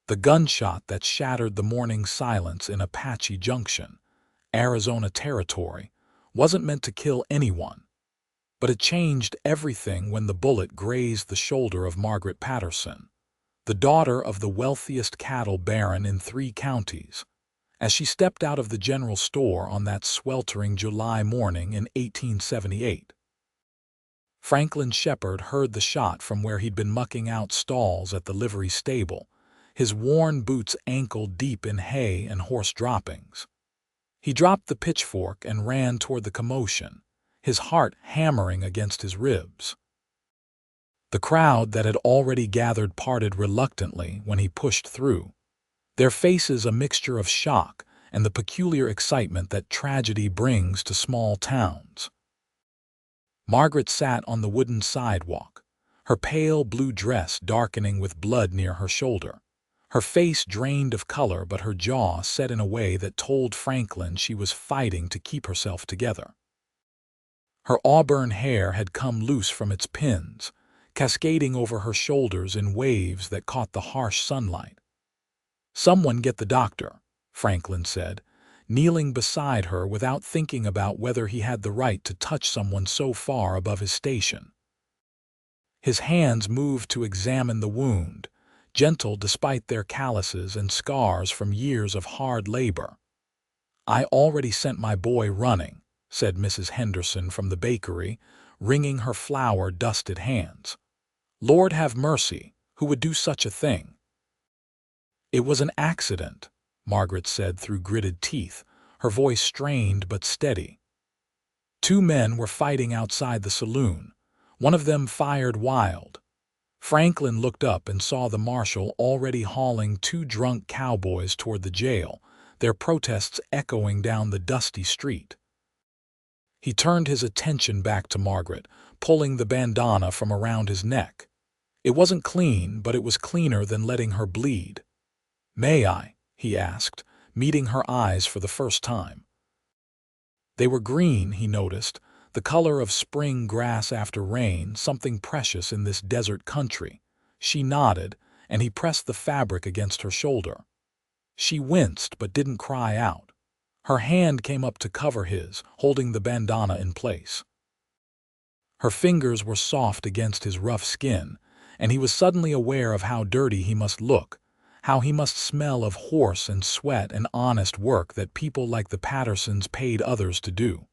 The gunshot that shattered the morning silence in Apache Junction, Arizona territory, wasn't meant to kill anyone, but it changed everything when the bullet grazed the shoulder of Margaret Patterson, the daughter of the wealthiest cattle baron in 3 counties, as she stepped out of the general store on that sweltering July morning in 1878. Franklin Shepard heard the shot from where he'd been mucking out stalls at the livery stable, his worn boots ankle-deep in hay and horse droppings. He dropped the pitchfork and ran toward the commotion, his heart hammering against his ribs. The crowd that had already gathered parted reluctantly when he pushed through, their faces a mixture of shock and the peculiar excitement that tragedy brings to small towns. Margaret sat on the wooden sidewalk, her pale blue dress darkening with blood near her shoulder, her face drained of color but her jaw set in a way that told Franklin she was fighting to keep herself together. Her auburn hair had come loose from its pins, cascading over her shoulders in waves that caught the harsh sunlight. "Someone get the doctor," Franklin said, kneeling beside her without thinking about whether he had the right to touch someone so far above his station. His hands moved to examine the wound, gentle despite their calluses and scars from years of hard labor. "I already sent my boy running," said Mrs. Henderson from the bakery, wringing her flour-dusted hands. "Lord have mercy, who would do such a thing?" "It was an accident," Margaret said through gritted teeth, her voice strained but steady. "2 men were fighting outside the saloon. One of them fired wild." Franklin looked up and saw the marshal already hauling 2 drunk cowboys toward the jail, their protests echoing down the dusty street. He turned his attention back to Margaret, pulling the bandana from around his neck. It wasn't clean, but it was cleaner than letting her bleed. "May I?" he asked, meeting her eyes for the first time. They were green, he noticed, the color of spring grass after rain, something precious in this desert country. She nodded, and he pressed the fabric against her shoulder. She winced but didn't cry out. Her hand came up to cover his, holding the bandana in place. Her fingers were soft against his rough skin, and he was suddenly aware of how dirty he must look, how he must smell of horse and sweat and honest work that people like the Pattersons paid others to do.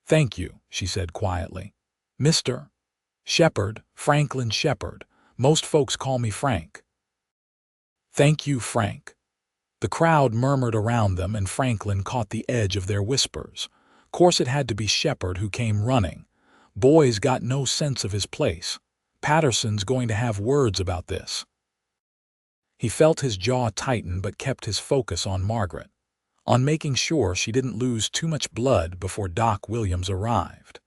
"Thank you," she said quietly. "Mr. Shepard, Franklin Shepard. Most folks call me Frank." "Thank you, Frank." The crowd murmured around them, and Franklin caught the edge of their whispers. Course it had to be Shepard who came running. Boy's got no sense of his place. Patterson's going to have words about this. He felt his jaw tighten but kept his focus on Margaret, on making sure she didn't lose too much blood before Doc Williams arrived.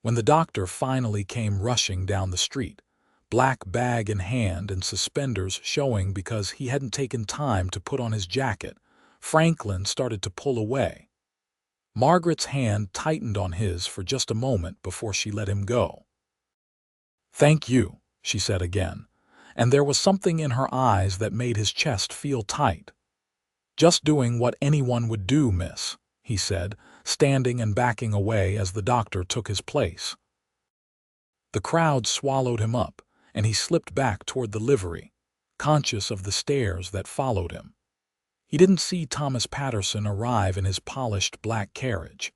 When the doctor finally came rushing down the street, black bag in hand and suspenders showing because he hadn't taken time to put on his jacket, Franklin started to pull away. Margaret's hand tightened on his for just a moment before she let him go. "Thank you," she said again, and there was something in her eyes that made his chest feel tight. "Just doing what anyone would do, miss," he said, standing and backing away as the doctor took his place. The crowd swallowed him up, and he slipped back toward the livery, conscious of the stares that followed him. He didn't see Thomas Patterson arrive in his polished black carriage,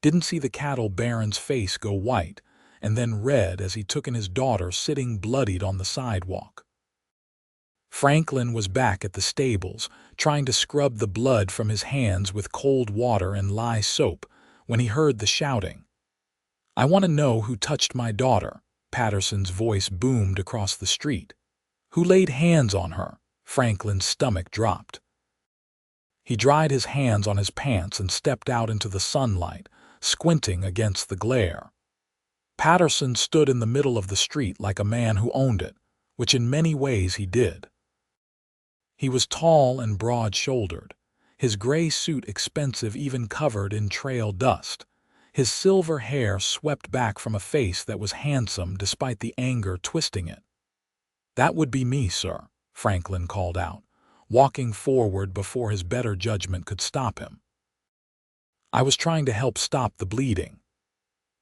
didn't see the cattle baron's face go white and then red as he took in his daughter sitting bloodied on the sidewalk. Franklin was back at the stables, trying to scrub the blood from his hands with cold water and lye soap, when he heard the shouting. "I want to know who touched my daughter," Patterson's voice boomed across the street. "Who laid hands on her?" Franklin's stomach dropped. He dried his hands on his pants and stepped out into the sunlight, squinting against the glare. Patterson stood in the middle of the street like a man who owned it, which in many ways he did. He was tall and broad-shouldered, his gray suit expensive even covered in trail dust, his silver hair swept back from a face that was handsome despite the anger twisting it. "That would be me, sir," Franklin called out, walking forward before his better judgment could stop him. I was trying to help stop the bleeding.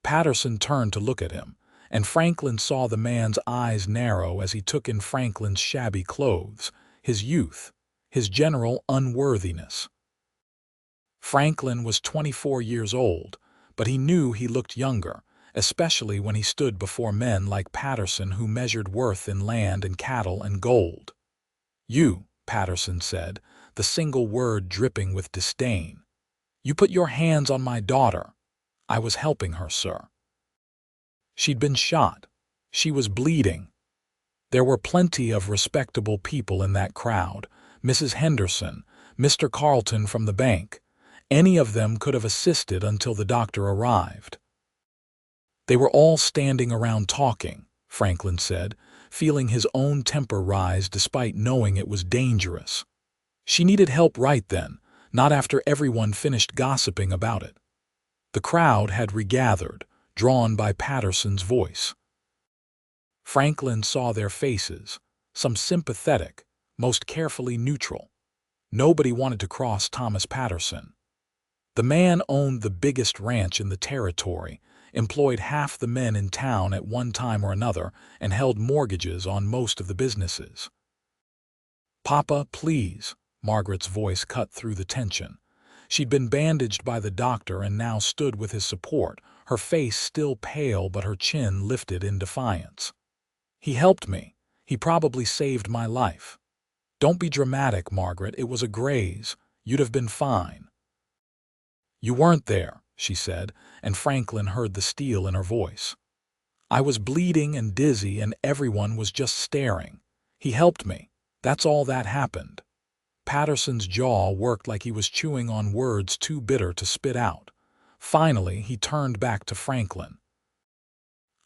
Patterson turned to look at him, and Franklin saw the man's eyes narrow as he took in Franklin's shabby clothes, his youth, his general unworthiness. Franklin was 24 years old, but he knew he looked younger, especially when he stood before men like Patterson who measured worth in land and cattle and gold. "You," Patterson said, the single word dripping with disdain. "You put your hands on my daughter." "I was helping her, sir." She'd been shot. She was bleeding. There were plenty of respectable people in that crowd. Mrs. Henderson, Mr. Carlton from the bank. Any of them could have assisted until the doctor arrived. They were all standing around talking, Franklin said, feeling his own temper rise despite knowing it was dangerous. She needed help right then, not after everyone finished gossiping about it. The crowd had regathered, drawn by Patterson's voice. Franklin saw their faces, some sympathetic, most carefully neutral. Nobody wanted to cross Thomas Patterson. The man owned the biggest ranch in the territory, employed half the men in town at one time or another, and held mortgages on most of the businesses. "Papa, please," Margaret's voice cut through the tension. She'd been bandaged by the doctor and now stood with his support, her face still pale but her chin lifted in defiance. "He helped me. He probably saved my life." "Don't be dramatic, Margaret. It was a graze. You'd have been fine." "You weren't there," she said, and Franklin heard the steel in her voice. "I was bleeding and dizzy and everyone was just staring. He helped me. That's all that happened." Patterson's jaw worked like he was chewing on words too bitter to spit out. Finally, he turned back to Franklin.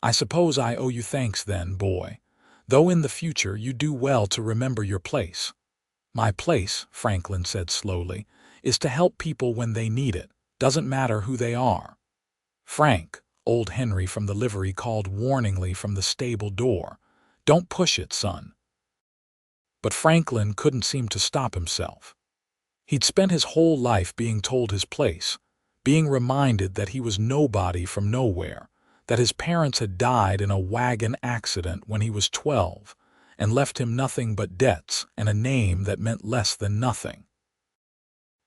"I suppose I owe you thanks then, boy. Though in the future you do well to remember your place." "My place," Franklin said slowly, "is to help people when they need it. Doesn't matter who they are." "Frank," old Henry from the livery called warningly from the stable door, "don't push it, son." But Franklin couldn't seem to stop himself. He'd spent his whole life being told his place, being reminded that he was nobody from nowhere, that his parents had died in a wagon accident when he was 12 and left him nothing but debts and a name that meant less than nothing.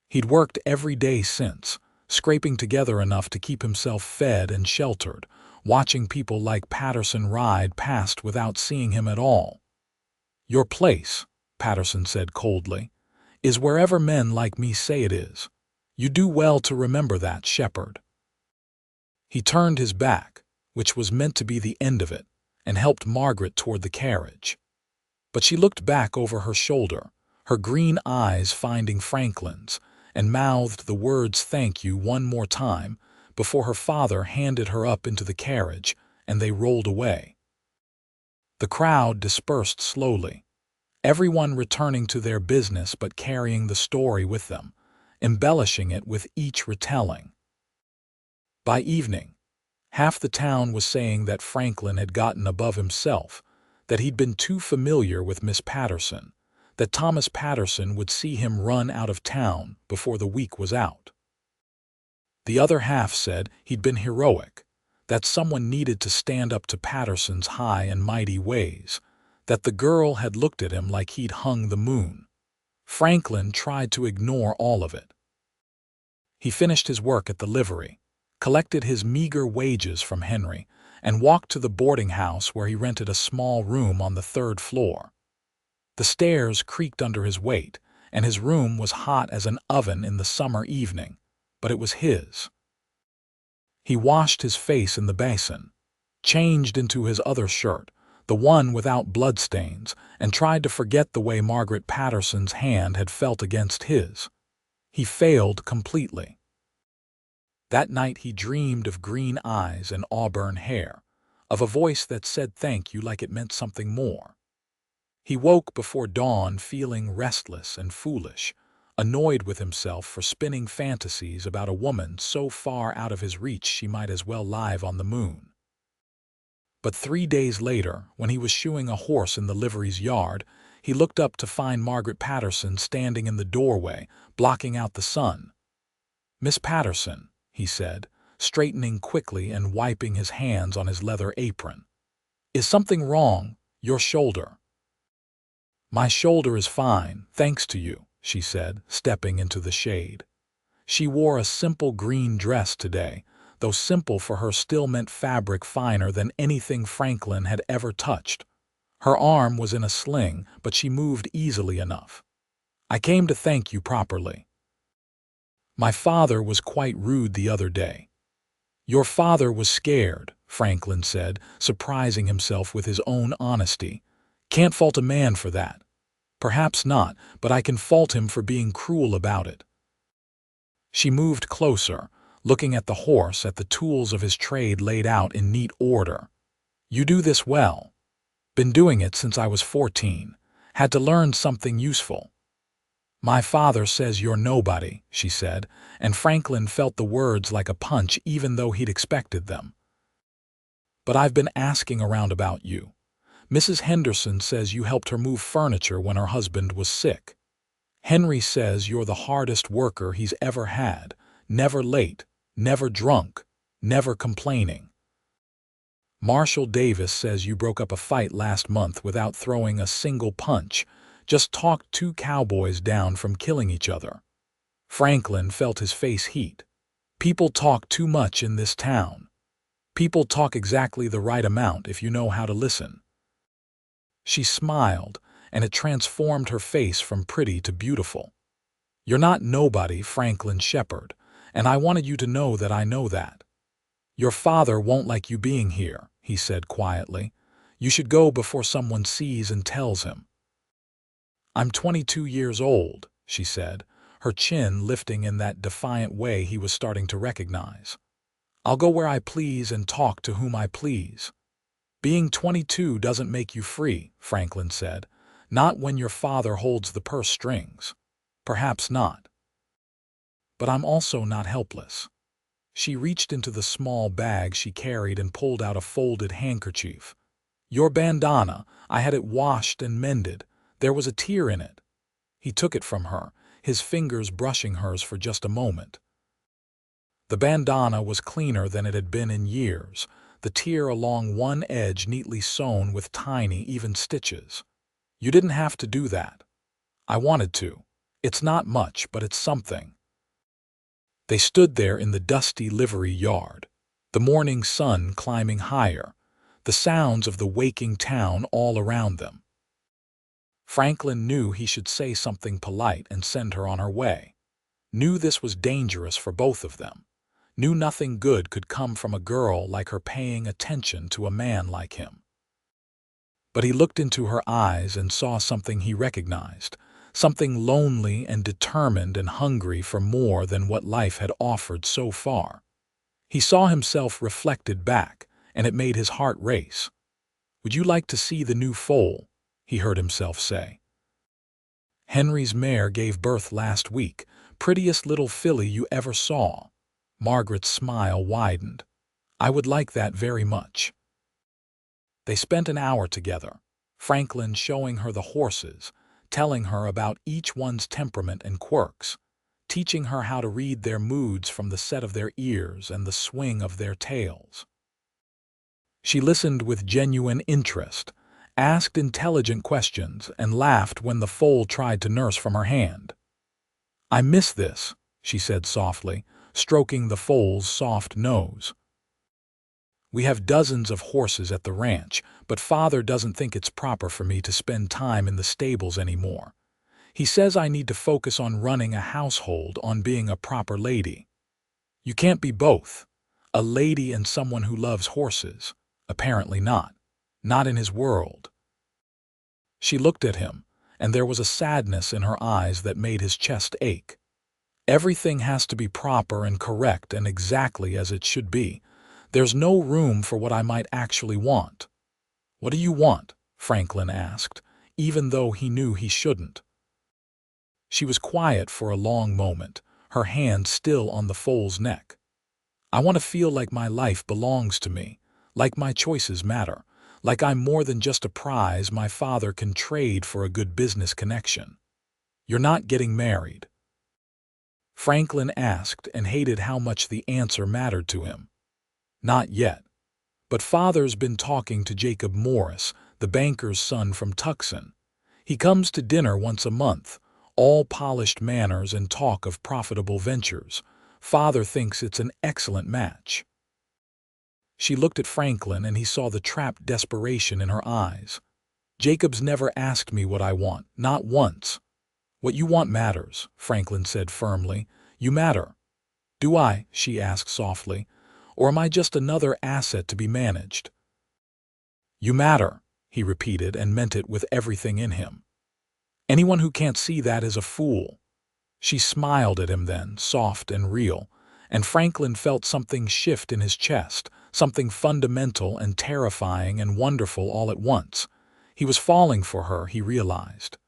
He'd worked every day since, scraping together enough to keep himself fed and sheltered, watching people like Patterson ride past without seeing him at all. "Your place," Patterson said coldly, "is wherever men like me say it is. You do well to remember that, shepherd." He turned his back, which was meant to be the end of it, and helped Margaret toward the carriage. But she looked back over her shoulder, her green eyes finding Franklin's, and mouthed the words "thank you" one more time before her father handed her up into the carriage, and they rolled away. The crowd dispersed slowly, everyone returning to their business but carrying the story with them, embellishing it with each retelling. By evening, half the town was saying that Franklin had gotten above himself, that he'd been too familiar with Miss Patterson, that Thomas Patterson would see him run out of town before the week was out. The other half said he'd been heroic, that someone needed to stand up to Patterson's high and mighty ways, that the girl had looked at him like he'd hung the moon. Franklin tried to ignore all of it. He finished his work at the livery, collected his meager wages from Henry, and walked to the boarding house where he rented a small room on the 3rd floor. The stairs creaked under his weight, and his room was hot as an oven in the summer evening, but it was his. He washed his face in the basin, changed into his other shirt, the one without bloodstains, and tried to forget the way Margaret Patterson's hand had felt against his. He failed completely. That night he dreamed of green eyes and auburn hair, of a voice that said thank you like it meant something more. He woke before dawn feeling restless and foolish, annoyed with himself for spinning fantasies about a woman so far out of his reach she might as well live on the moon. But 3 days later, when he was shoeing a horse in the livery's yard, He looked up to find Margaret Patterson standing in the doorway, blocking out the sun. "Miss Patterson," he said, straightening quickly and wiping his hands on his leather apron. "Is something wrong? Your shoulder?" "My shoulder is fine, thanks to you," she said, stepping into the shade. She wore a simple green dress today, though simple for her still meant fabric finer than anything Franklin had ever touched. Her arm was in a sling, but she moved easily enough. "I came to thank you properly. My father was quite rude the other day." "Your father was scared," Franklin said, surprising himself with his own honesty. "Can't fault a man for that." "Perhaps not, but I can fault him for being cruel about it." She moved closer, looking at the horse, at the tools of his trade laid out in neat order. "You do this well." "Been doing it since I was 14. Had to learn something useful." "My father says you're nobody," she said, and Franklin felt the words like a punch even though he'd expected them. "But I've been asking around about you. Mrs. Henderson says you helped her move furniture when her husband was sick. Henry says you're the hardest worker he's ever had, never late, never drunk, never complaining. Marshall Davis says you broke up a fight last month without throwing a single punch, just talked two cowboys down from killing each other." Franklin felt his face heat. People talk too much in this town. People talk exactly the right amount if you know how to listen. She smiled, and it transformed her face from pretty to beautiful. "You're not nobody, Franklin Shepard, and I wanted you to know that I know that. Your father won't like you being here," he said quietly. "You should go before someone sees and tells him." "I'm 22 years old," she said, her chin lifting in that defiant way he was starting to recognize. "I'll go where I please and talk to whom I please." "Being 22 doesn't make you free," Franklin said. "Not when your father holds the purse strings." "Perhaps not. But I'm also not helpless." She reached into the small bag she carried and pulled out a folded handkerchief. "Your bandana, I had it washed and mended. There was a tear in it." He took it from her, his fingers brushing hers for just a moment. The bandana was cleaner than it had been in years, the tear along one edge neatly sewn with tiny, even stitches. "You didn't have to do that." "I wanted to. It's not much, but it's something." They stood there in the dusty livery yard, the morning sun climbing higher, the sounds of the waking town all around them. Franklin knew he should say something polite and send her on her way. Knew this was dangerous for both of them. Knew nothing good could come from a girl like her paying attention to a man like him. But he looked into her eyes and saw something he recognized, something lonely and determined and hungry for more than what life had offered so far. He saw himself reflected back, and it made his heart race. "Would you like to see the new foal?" he heard himself say. "Henry's mare gave birth last week, prettiest little filly you ever saw." Margaret's smile widened. "I would like that very much." They spent an hour together, Franklin showing her the horses, telling her about each one's temperament and quirks, teaching her how to read their moods from the set of their ears and the swing of their tails. She listened with genuine interest, asked intelligent questions, and laughed when the foal tried to nurse from her hand. "I miss this," she said softly, stroking the foal's soft nose. "We have dozens of horses at the ranch, but Father doesn't think it's proper for me to spend time in the stables anymore. He says I need to focus on running a household, on being a proper lady." "You can't be both. A lady and someone who loves horses. Apparently not. Not in his world." She looked at him, and there was a sadness in her eyes that made his chest ache. "Everything has to be proper and correct and exactly as it should be. There's no room for what I might actually want." "What do you want?" Franklin asked, even though he knew he shouldn't. She was quiet for a long moment, her hand still on the foal's neck. "I want to feel like my life belongs to me, like my choices matter, Like I'm more than just a prize my father can trade for a good business connection. You're not getting married. Franklin asked and hated how much the answer mattered to him. Not yet. But father's been talking to Jacob Morris, the banker's son from Tucson. He comes to dinner once a month, all polished manners and talk of profitable ventures. Father thinks it's an excellent match. She looked at Franklin and he saw the trapped desperation in her eyes. Jacob's never asked me what I want, not once. What you want matters, Franklin said firmly. You matter. Do I? She asked softly. Or am I just another asset to be managed? You matter, he repeated and meant it with everything in him. Anyone who can't see that is a fool. She smiled at him then, soft and real, and Franklin felt something shift in his chest, something fundamental and terrifying and wonderful all at once. He was falling for her, he realized.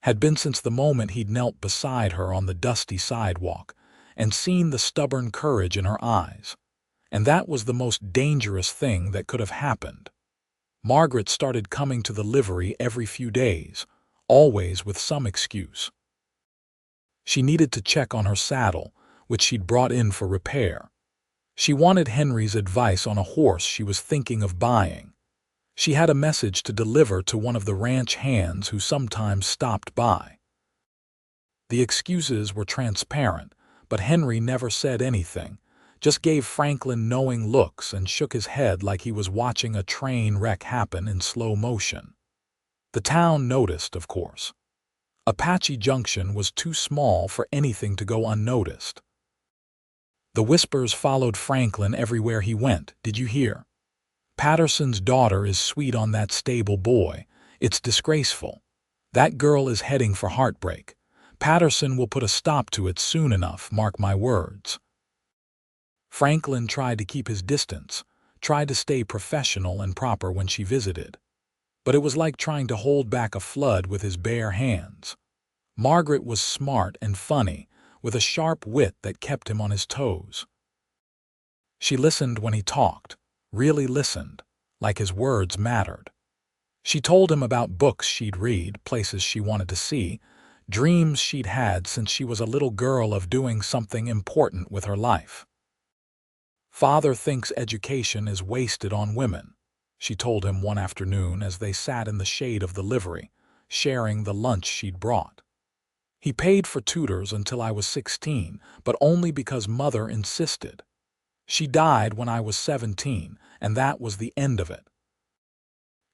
Had been since the moment he'd knelt beside her on the dusty sidewalk and seen the stubborn courage in her eyes. And that was the most dangerous thing that could have happened. Margaret started coming to the livery every few days, always with some excuse. She needed to check on her saddle, which she'd brought in for repair. She wanted Henry's advice on a horse she was thinking of buying. She had a message to deliver to one of the ranch hands who sometimes stopped by. The excuses were transparent, but Henry never said anything, just gave Franklin knowing looks and shook his head like he was watching a train wreck happen in slow motion. The town noticed, of course. Apache Junction was too small for anything to go unnoticed. The whispers followed Franklin everywhere he went. Did you hear? Patterson's daughter is sweet on that stable boy. It's disgraceful. That girl is heading for heartbreak. Patterson will put a stop to it soon enough, mark my words. Franklin tried to keep his distance, tried to stay professional and proper when she visited. But it was like trying to hold back a flood with his bare hands. Margaret was smart and funny, with a sharp wit that kept him on his toes. She listened when he talked, really listened, like his words mattered. She told him about books she'd read, places she wanted to see, dreams she'd had since she was a little girl of doing something important with her life. Father thinks education is wasted on women, she told him one afternoon as they sat in the shade of the livery, sharing the lunch she'd brought. He paid for tutors until I was 16, but only because Mother insisted. She died when I was 17, and that was the end of it.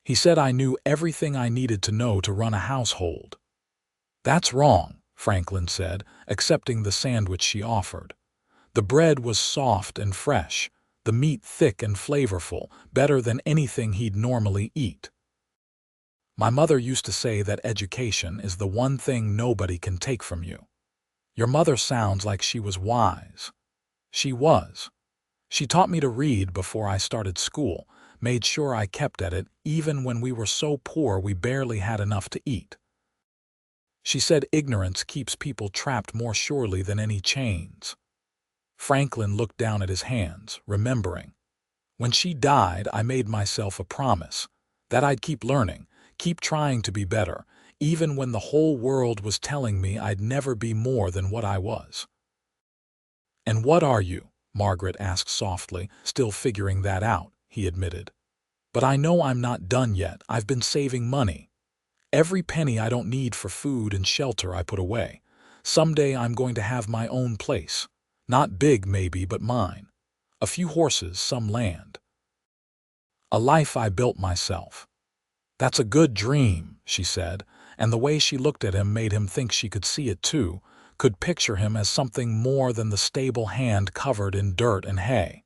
He said I knew everything I needed to know to run a household. That's wrong, Franklin said, accepting the sandwich she offered. The bread was soft and fresh, the meat thick and flavorful, better than anything he'd normally eat. My mother used to say that education is the one thing nobody can take from you. Your mother sounds like she was wise. She was. She taught me to read before I started school, made sure I kept at it even when we were so poor we barely had enough to eat. She said ignorance keeps people trapped more surely than any chains. Franklin looked down at his hands, remembering. When she died, I made myself a promise that I'd keep learning, keep trying to be better, even when the whole world was telling me I'd never be more than what I was. And what are you? Margaret asked softly, still figuring that out, he admitted. But I know I'm not done yet. I've been saving money. Every penny I don't need for food and shelter I put away. Someday I'm going to have my own place. Not big, maybe, but mine. A few horses, some land. A life I built myself. That's a good dream, she said, and the way she looked at him made him think she could see it too, could picture him as something more than the stable hand covered in dirt and hay.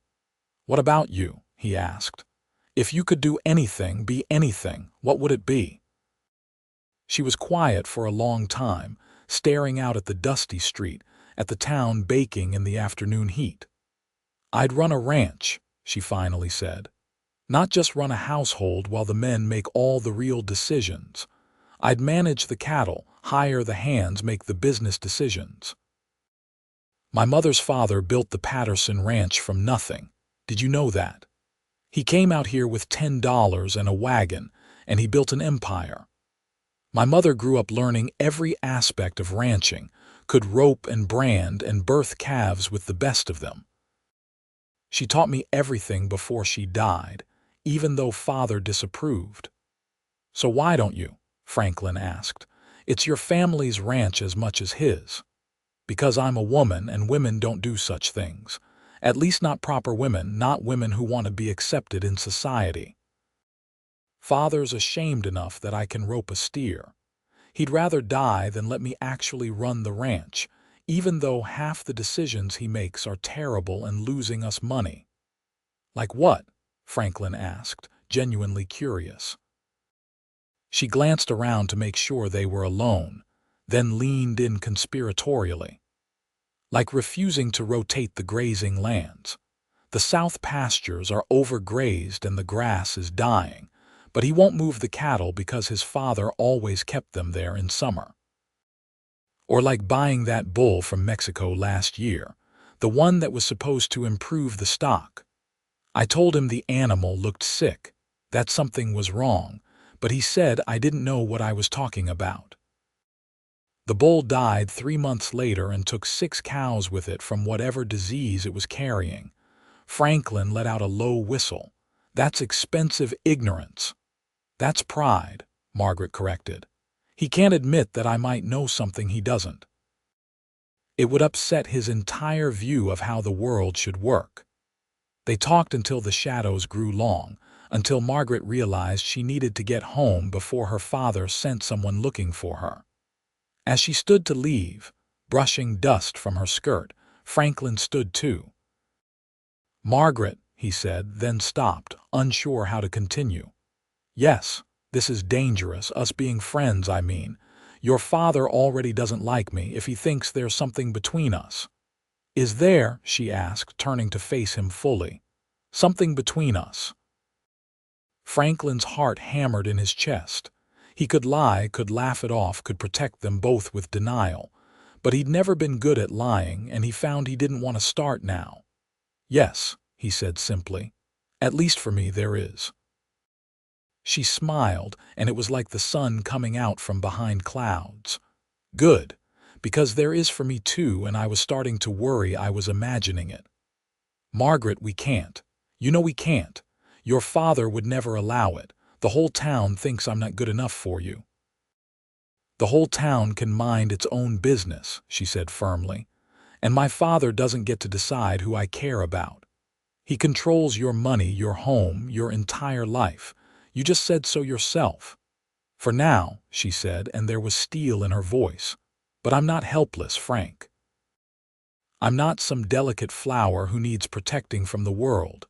What about you? He asked. If you could do anything, be anything, what would it be? She was quiet for a long time, staring out at the dusty street, at the town baking in the afternoon heat. I'd run a ranch, she finally said. Not just run a household while the men make all the real decisions. I'd manage the cattle, hire the hands, make the business decisions. My mother's father built the Patterson Ranch from nothing. Did you know that? He came out here with $10 and a wagon, and he built an empire. My mother grew up learning every aspect of ranching, could rope and brand and birth calves with the best of them. She taught me everything before she died, even though Father disapproved. So why don't you? Franklin asked. It's your family's ranch as much as his. Because I'm a woman and women don't do such things. At least not proper women, not women who want to be accepted in society. Father's ashamed enough that I can rope a steer. He'd rather die than let me actually run the ranch, even though half the decisions he makes are terrible and losing us money. Like what? Franklin asked, genuinely curious. She glanced around to make sure they were alone, then leaned in conspiratorially. Like refusing to rotate the grazing lands. The south pastures are overgrazed and the grass is dying, but he won't move the cattle because his father always kept them there in summer. Or like buying that bull from Mexico last year, the one that was supposed to improve the stock. I told him the animal looked sick, that something was wrong, but he said I didn't know what I was talking about. The bull died 3 months later and took 6 cows with it from whatever disease it was carrying. Franklin let out a low whistle. That's expensive ignorance. That's pride, Margaret corrected. He can't admit that I might know something he doesn't. It would upset his entire view of how the world should work. They talked until the shadows grew long, until Margaret realized she needed to get home before her father sent someone looking for her. As she stood to leave, brushing dust from her skirt, Franklin stood too. "Margaret," he said, then stopped, unsure how to continue. "Yes, this is dangerous, us being friends, I mean. Your father already doesn't like me if he thinks there's something between us." "Is there," she asked, turning to face him fully, "something between us?" Franklin's heart hammered in his chest. He could lie, could laugh it off, could protect them both with denial. But he'd never been good at lying, and he found he didn't want to start now. "Yes," he said simply. "At least for me there is." She smiled, and it was like the sun coming out from behind clouds. "Good, because there is for me too, and I was starting to worry I was imagining it." "Margaret, we can't. You know we can't. Your father would never allow it. The whole town thinks I'm not good enough for you." "The whole town can mind its own business," she said firmly. "And my father doesn't get to decide who I care about. He controls your money, your home, your entire life. You just said so yourself." "For now," she said, and there was steel in her voice. "But I'm not helpless, Frank. I'm not some delicate flower who needs protecting from the world.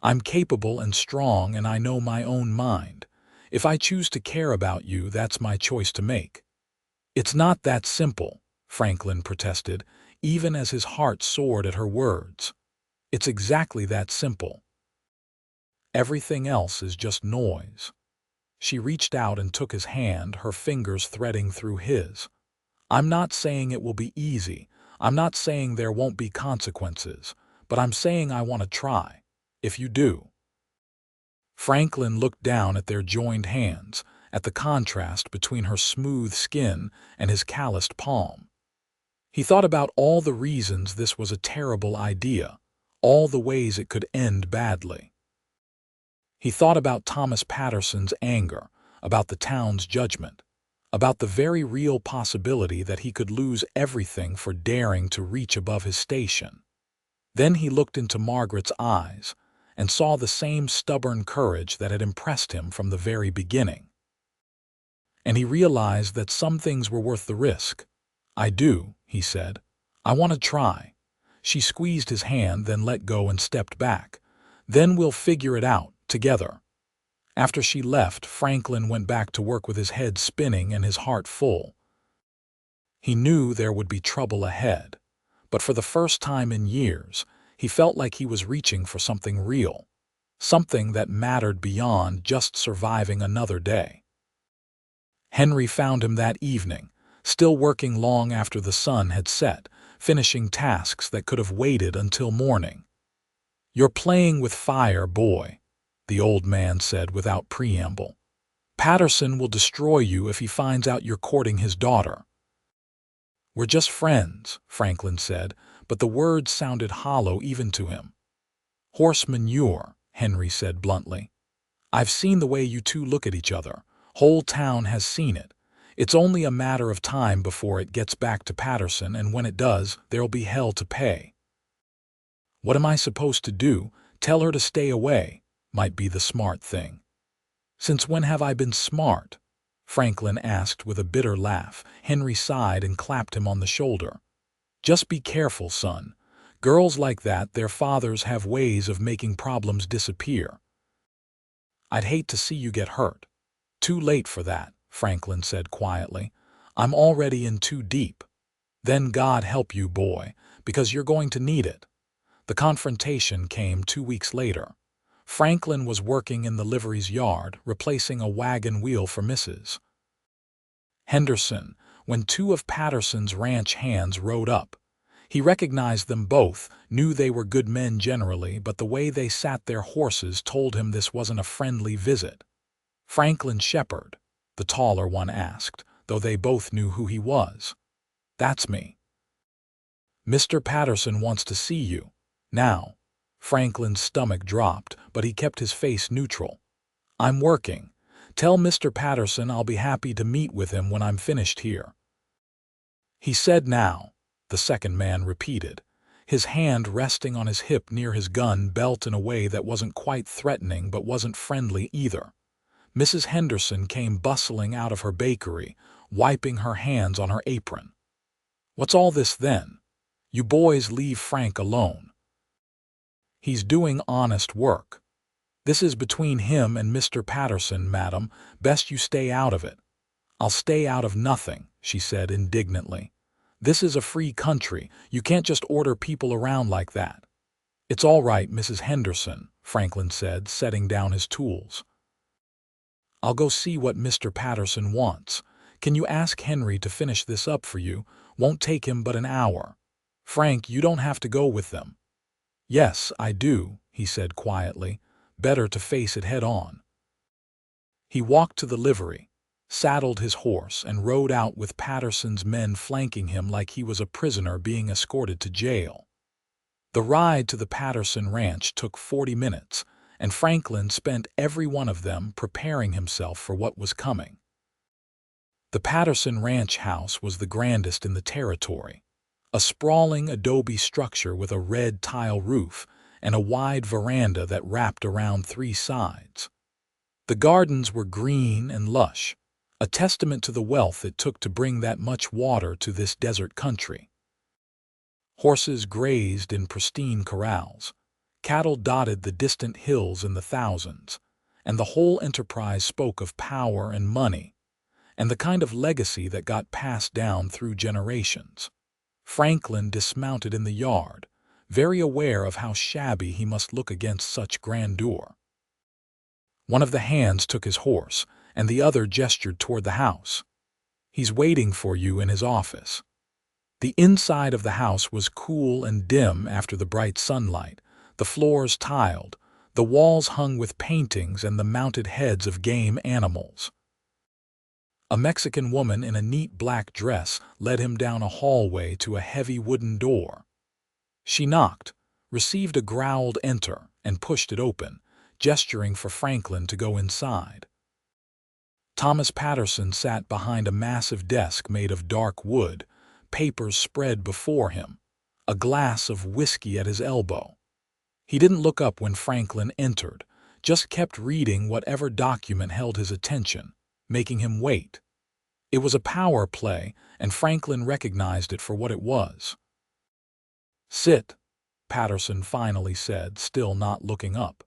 I'm capable and strong, and I know my own mind. If I choose to care about you, that's my choice to make." "It's not that simple," Franklin protested, even as his heart soared at her words. "It's exactly that simple. Everything else is just noise." She reached out and took his hand, her fingers threading through his. "I'm not saying it will be easy. I'm not saying there won't be consequences. But I'm saying I want to try. If you do." Franklin looked down at their joined hands, at the contrast between her smooth skin and his calloused palm. He thought about all the reasons this was a terrible idea, all the ways it could end badly. He thought about Thomas Patterson's anger, about the town's judgment, about the very real possibility that he could lose everything for daring to reach above his station. Then he looked into Margaret's eyes and saw the same stubborn courage that had impressed him from the very beginning. And he realized that some things were worth the risk. "I do," he said. "I want to try." She squeezed his hand, then let go and stepped back. "Then we'll figure it out, together." After she left, Franklin went back to work with his head spinning and his heart full. He knew there would be trouble ahead, but for the first time in years, he felt like he was reaching for something real, something that mattered beyond just surviving another day. Henry found him that evening, still working long after the sun had set, finishing tasks that could have waited until morning. "You're playing with fire, boy." the old man said without preamble. Patterson will destroy you if he finds out you're courting his daughter. We're just friends, Franklin said, but the words sounded hollow even to him. Horse manure, Henry said bluntly. I've seen the way you two look at each other. Whole town has seen it. It's only a matter of time before it gets back to Patterson, and when it does, there'll be hell to pay. What am I supposed to do? Tell her to stay away, might be the smart thing. Since when have I been smart? Franklin asked with a bitter laugh. Henry sighed and clapped him on the shoulder. Just be careful, son. Girls like that, their fathers have ways of making problems disappear. I'd hate to see you get hurt. Too late for that, Franklin said quietly. I'm already in too deep. Then God help you, boy, because you're going to need it. The confrontation came 2 weeks later. Franklin was working in the livery's yard, replacing a wagon wheel for Mrs. Henderson, when two of Patterson's ranch hands rode up. He recognized them both, knew they were good men generally, but the way they sat their horses told him this wasn't a friendly visit. Franklin Shepherd, the taller one asked, though they both knew who he was. That's me. Mr. Patterson wants to see you. Now. Franklin's stomach dropped, but he kept his face neutral. I'm working. Tell Mr. Patterson I'll be happy to meet with him when I'm finished here. He said now, the second man repeated, his hand resting on his hip near his gun belt in a way that wasn't quite threatening but wasn't friendly either. Mrs. Henderson came bustling out of her bakery, wiping her hands on her apron. What's all this then? You boys leave Frank alone. He's doing honest work. This is between him and Mr. Patterson, madam. Best you stay out of it. I'll stay out of nothing, she said indignantly. This is a free country. You can't just order people around like that. It's all right, Mrs. Henderson, Franklin said, setting down his tools. I'll go see what Mr. Patterson wants. Can you ask Henry to finish this up for you? Won't take him but an hour. Frank, you don't have to go with them. Yes, I do, he said quietly. Better to face it head on. He walked to the livery, saddled his horse, and rode out with Patterson's men flanking him like he was a prisoner being escorted to jail. The ride to the Patterson ranch took 40 minutes, and Franklin spent every one of them preparing himself for what was coming. The Patterson ranch house was the grandest in the territory. A sprawling adobe structure with a red tile roof and a wide veranda that wrapped around 3 sides. The gardens were green and lush, a testament to the wealth it took to bring that much water to this desert country. Horses grazed in pristine corrals, cattle dotted the distant hills in the thousands, and the whole enterprise spoke of power and money, and the kind of legacy that got passed down through generations. Franklin dismounted in the yard, very aware of how shabby he must look against such grandeur. One of the hands took his horse, and the other gestured toward the house. He's waiting for you in his office. The inside of the house was cool and dim after the bright sunlight, the floors tiled, the walls hung with paintings and the mounted heads of game animals. A Mexican woman in a neat black dress led him down a hallway to a heavy wooden door. She knocked, received a growled enter, and pushed it open, gesturing for Franklin to go inside. Thomas Patterson sat behind a massive desk made of dark wood, papers spread before him, a glass of whiskey at his elbow. He didn't look up when Franklin entered, just kept reading whatever document held his attention, making him wait. It was a power play, and Franklin recognized it for what it was. Sit, Patterson finally said, still not looking up.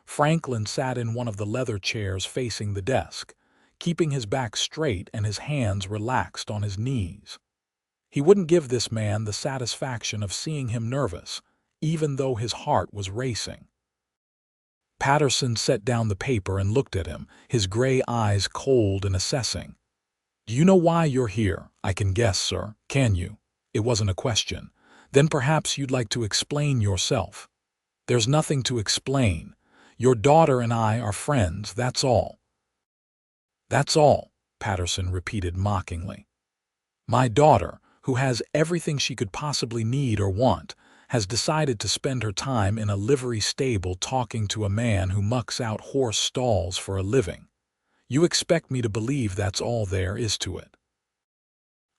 Franklin sat in one of the leather chairs facing the desk, keeping his back straight and his hands relaxed on his knees. He wouldn't give this man the satisfaction of seeing him nervous, even though his heart was racing. Patterson set down the paper and looked at him, his gray eyes cold and assessing. Do you know why you're here? I can guess, sir. Can you? It wasn't a question. Then perhaps you'd like to explain yourself. There's nothing to explain. Your daughter and I are friends, that's all." "That's all," Patterson repeated mockingly. "My daughter, who has everything she could possibly need or want, has decided to spend her time in a livery stable talking to a man who mucks out horse stalls for a living. You expect me to believe that's all there is to it?"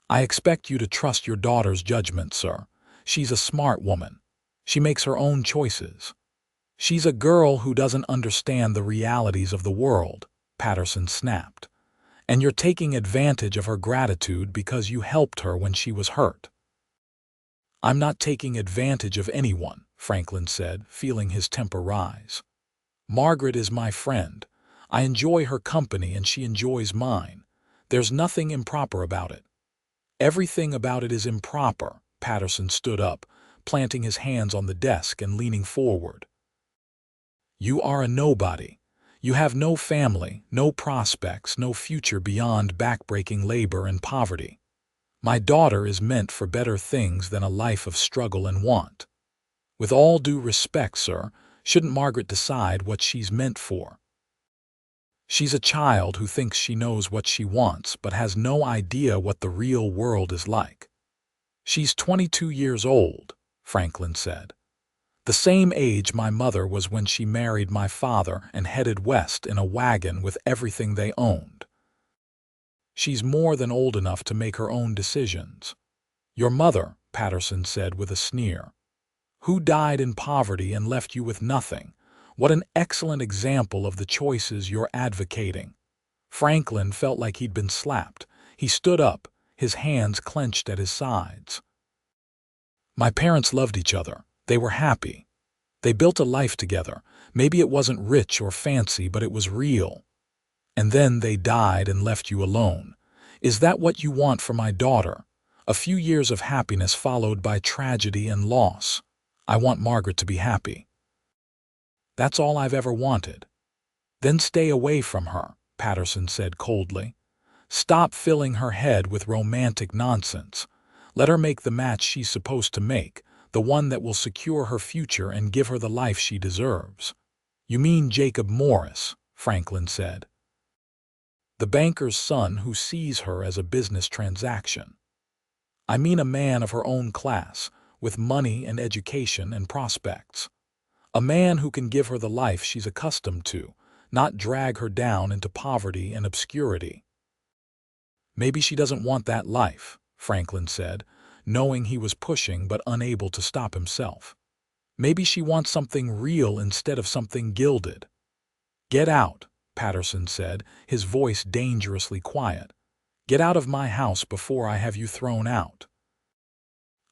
"I expect you to trust your daughter's judgment, sir. She's a smart woman. She makes her own choices. She's a girl who doesn't understand the realities of the world," Patterson snapped. "And you're taking advantage of her gratitude because you helped her when she was hurt." "I'm not taking advantage of anyone," Franklin said, feeling his temper rise. "Margaret is my friend. I enjoy her company and she enjoys mine. There's nothing improper about it." "Everything about it is improper." Patterson stood up, planting his hands on the desk and leaning forward. "You are a nobody. You have no family, no prospects, no future beyond backbreaking labor and poverty. My daughter is meant for better things than a life of struggle and want. With all due respect, sir, shouldn't Margaret decide what she's meant for? She's a child who thinks she knows what she wants but has no idea what the real world is like." "She's 22 years old," Franklin said. "The same age my mother was when she married my father and headed west in a wagon with everything they owned. She's more than old enough to make her own decisions." "Your mother," Patterson said with a sneer, "who died in poverty and left you with nothing. What an excellent example of the choices you're advocating." Franklin felt like he'd been slapped. He stood up, his hands clenched at his sides. "My parents loved each other. They were happy. They built a life together. Maybe it wasn't rich or fancy, but it was real. And then they died and left you alone. Is that what you want for my daughter? A few years of happiness followed by tragedy and loss. I want Margaret to be happy. That's all I've ever wanted." "Then stay away from her," Patterson said coldly. "Stop filling her head with romantic nonsense. Let her make the match she's supposed to make, the one that will secure her future and give her the life she deserves." "You mean Jacob Morris," Franklin said. "The banker's son who sees her as a business transaction. I mean a man of her own class, with money and education and prospects. A man who can give her the life she's accustomed to, not drag her down into poverty and obscurity." "Maybe she doesn't want that life," Franklin said, knowing he was pushing but unable to stop himself. "Maybe she wants something real instead of something gilded." "Get out," Patterson said, his voice dangerously quiet. "Get out of my house before I have you thrown out."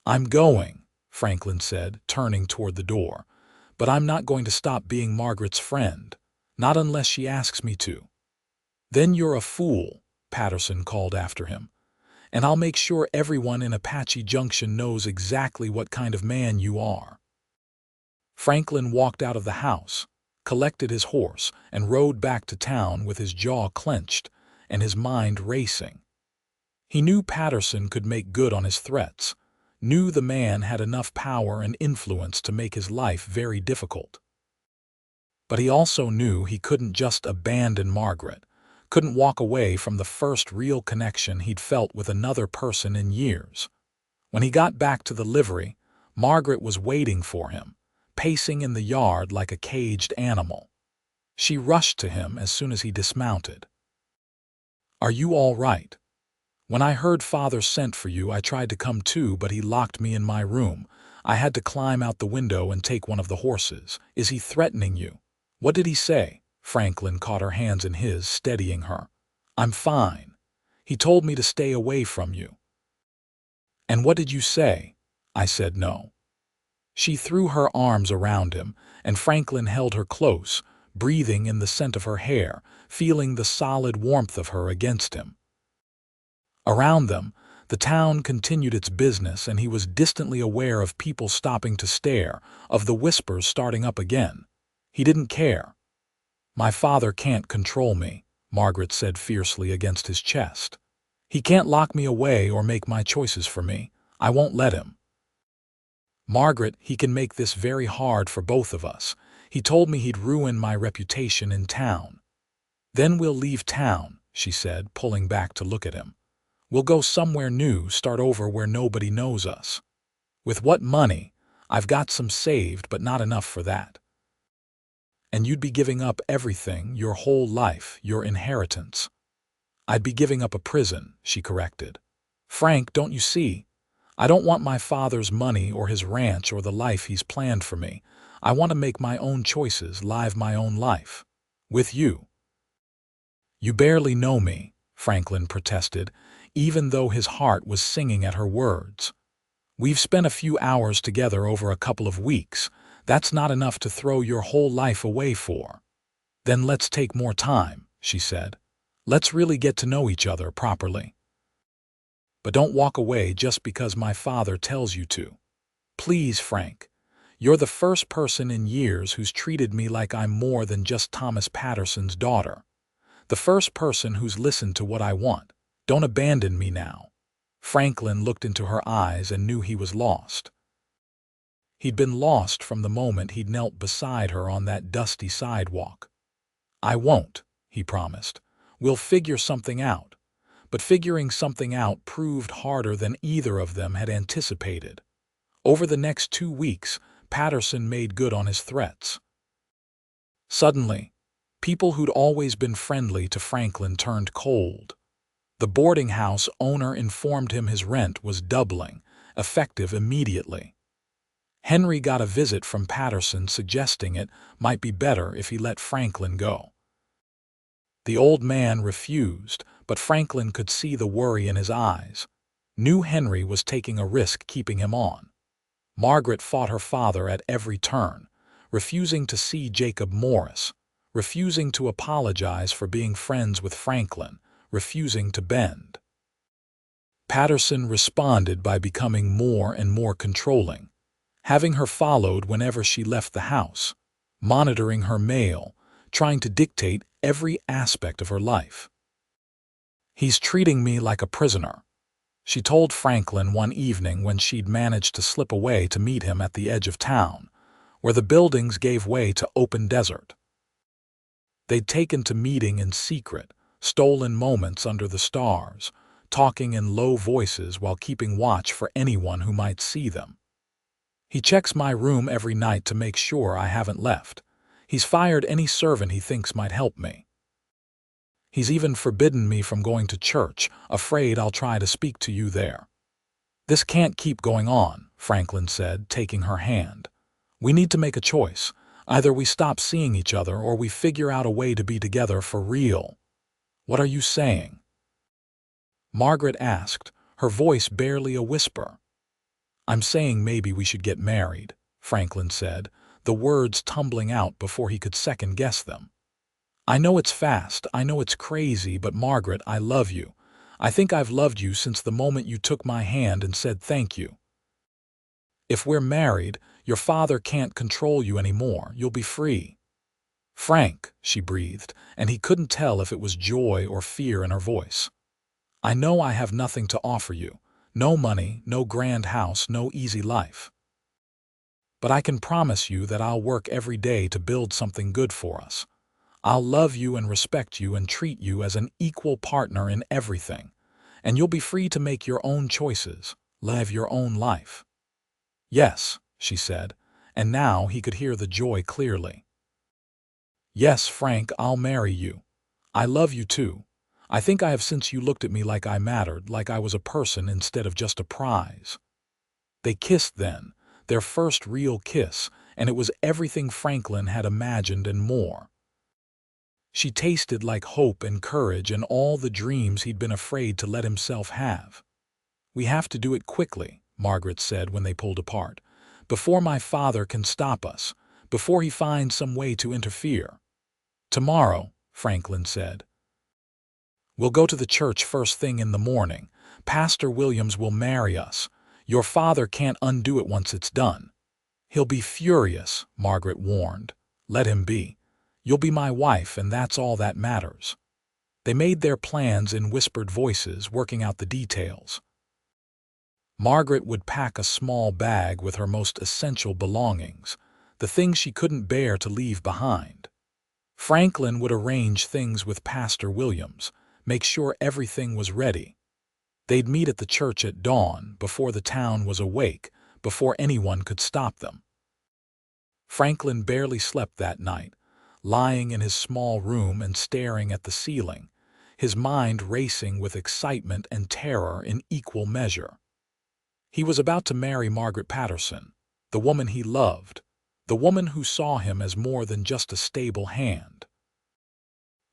"I'm going," Franklin said, turning toward the door. "But I'm not going to stop being Margaret's friend. Not unless she asks me to." "Then you're a fool," Patterson called after him. "And I'll make sure everyone in Apache Junction knows exactly what kind of man you are." Franklin walked out of the house, collected his horse, and rode back to town with his jaw clenched and his mind racing. He knew Patterson could make good on his threats, knew the man had enough power and influence to make his life very difficult. But he also knew he couldn't just abandon Margaret, couldn't walk away from the first real connection he'd felt with another person in years. When he got back to the livery, Margaret was waiting for him, pacing in the yard like a caged animal. She rushed to him as soon as he dismounted. "Are you all right? When I heard Father sent for you, I tried to come too, but he locked me in my room. I had to climb out the window and take one of the horses. Is he threatening you?" "What did he say?" Franklin caught her hands in his, steadying her. "I'm fine. He told me to stay away from you." "And what did you say?" "I said no." She threw her arms around him, and Franklin held her close, breathing in the scent of her hair, feeling the solid warmth of her against him. Around them, the town continued its business, and he was distantly aware of people stopping to stare, of the whispers starting up again. He didn't care. "My father can't control me," Margaret said fiercely against his chest. "He can't lock me away or make my choices for me. I won't let him." "Margaret, he can make this very hard for both of us. He told me he'd ruin my reputation in town. Then we'll leave town, she said, pulling back to look at him. We'll go somewhere new, start over where nobody knows us. With what money? I've got some saved, but not enough for that. And you'd be giving up everything, your whole life, your inheritance. I'd be giving up a prison, she corrected. Frank, don't you see? I don't want my father's money or his ranch or the life he's planned for me. I want to make my own choices, live my own life. With you. You barely know me, Franklin protested, even though his heart was singing at her words. We've spent a few hours together over a couple of weeks. That's not enough to throw your whole life away for. Then let's take more time, she said. Let's really get to know each other properly. But don't walk away just because my father tells you to. Please, Frank. You're the first person in years who's treated me like I'm more than just Thomas Patterson's daughter. The first person who's listened to what I want. Don't abandon me now. Franklin looked into her eyes and knew he was lost. He'd been lost from the moment he'd knelt beside her on that dusty sidewalk. I won't, he promised. We'll figure something out. But figuring something out proved harder than either of them had anticipated. Over the next 2 weeks, Patterson made good on his threats. Suddenly, people who'd always been friendly to Franklin turned cold. The boarding house owner informed him his rent was doubling, effective immediately. Henry got a visit from Patterson suggesting it might be better if he let Franklin go. The old man refused, but Franklin could see the worry in his eyes. Knew Henry was taking a risk keeping him on. Margaret fought her father at every turn, refusing to see Jacob Morris, refusing to apologize for being friends with Franklin, refusing to bend. Patterson responded by becoming more and more controlling, having her followed whenever she left the house, monitoring her mail, trying to dictate every aspect of her life. He's treating me like a prisoner, she told Franklin one evening when she'd managed to slip away to meet him at the edge of town, where the buildings gave way to open desert. They'd taken to meeting in secret, stolen moments under the stars, talking in low voices while keeping watch for anyone who might see them. He checks my room every night to make sure I haven't left. He's fired any servant he thinks might help me. He's even forbidden me from going to church, afraid I'll try to speak to you there. This can't keep going on, Franklin said, taking her hand. We need to make a choice. Either we stop seeing each other or we figure out a way to be together for real. What are you saying? Margaret asked, her voice barely a whisper. I'm saying maybe we should get married, Franklin said, the words tumbling out before he could second-guess them. I know it's fast, I know it's crazy, but Margaret, I love you. I think I've loved you since the moment you took my hand and said thank you. If we're married, your father can't control you anymore. You'll be free. Frank, she breathed, and he couldn't tell if it was joy or fear in her voice. I know I have nothing to offer you. No money, no grand house, no easy life. But I can promise you that I'll work every day to build something good for us. I'll love you and respect you and treat you as an equal partner in everything. And you'll be free to make your own choices, live your own life. Yes, she said, and now he could hear the joy clearly. Yes, Frank, I'll marry you. I love you too. I think I have since you looked at me like I mattered, like I was a person instead of just a prize. They kissed then, their first real kiss, and it was everything Franklin had imagined and more. She tasted like hope and courage and all the dreams he'd been afraid to let himself have. We have to do it quickly, Margaret said when they pulled apart, before my father can stop us, before he finds some way to interfere. Tomorrow, Franklin said. We'll go to the church first thing in the morning. Pastor Williams will marry us. Your father can't undo it once it's done. He'll be furious, Margaret warned. Let him be. You'll be my wife, and that's all that matters. They made their plans in whispered voices, working out the details. Margaret would pack a small bag with her most essential belongings, the things she couldn't bear to leave behind. Franklin would arrange things with Pastor Williams, make sure everything was ready. They'd meet at the church at dawn, before the town was awake, before anyone could stop them. Franklin barely slept that night, lying in his small room and staring at the ceiling, his mind racing with excitement and terror in equal measure. He was about to marry Margaret Patterson, the woman he loved, the woman who saw him as more than just a stable hand.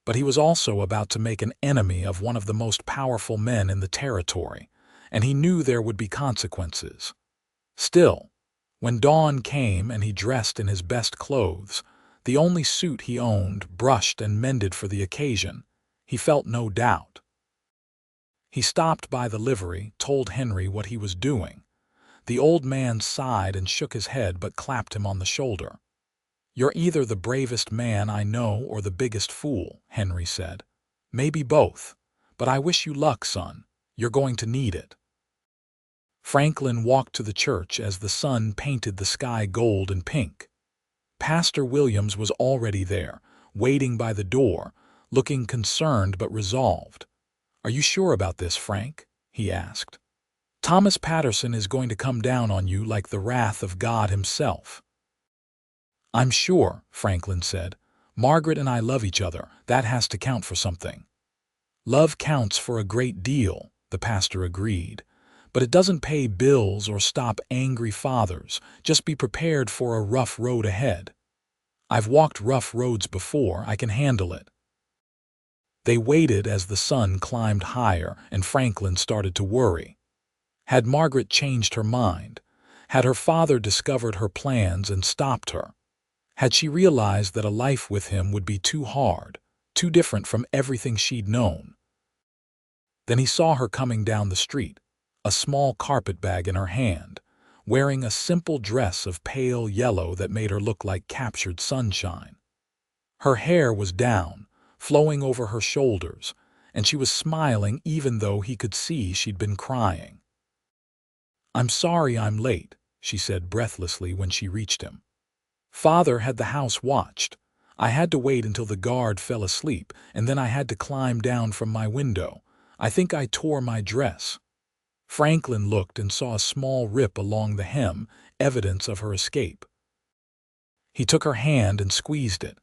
But he was also about to make an enemy of one of the most powerful men in the territory, and he knew there would be consequences. Still, when dawn came and he dressed in his best clothes, the only suit he owned, brushed and mended for the occasion, he felt no doubt. He stopped by the livery, told Henry what he was doing. The old man sighed and shook his head but clapped him on the shoulder. "You're either the bravest man I know or the biggest fool," Henry said. "Maybe both, but I wish you luck, son. You're going to need it." Franklin walked to the church as the sun painted the sky gold and pink. Pastor Williams was already there, waiting by the door, looking concerned but resolved. "Are you sure about this, Frank?" he asked. "Thomas Patterson is going to come down on you like the wrath of God himself." "I'm sure," Franklin said. "Margaret and I love each other. That has to count for something." "Love counts for a great deal," the pastor agreed. "But it doesn't pay bills or stop angry fathers. Just be prepared for a rough road ahead." "I've walked rough roads before. I can handle it." They waited as the sun climbed higher and Franklin started to worry. Had Margaret changed her mind? Had her father discovered her plans and stopped her? Had she realized that a life with him would be too hard, too different from everything she'd known? Then he saw her coming down the street, a small carpetbag in her hand, wearing a simple dress of pale yellow that made her look like captured sunshine. Her hair was down, flowing over her shoulders, and she was smiling even though he could see she'd been crying. "I'm sorry I'm late," she said breathlessly when she reached him. "Father had the house watched. I had to wait until the guard fell asleep, and then I had to climb down from my window. I think I tore my dress." Franklin looked and saw a small rip along the hem, evidence of her escape. He took her hand and squeezed it.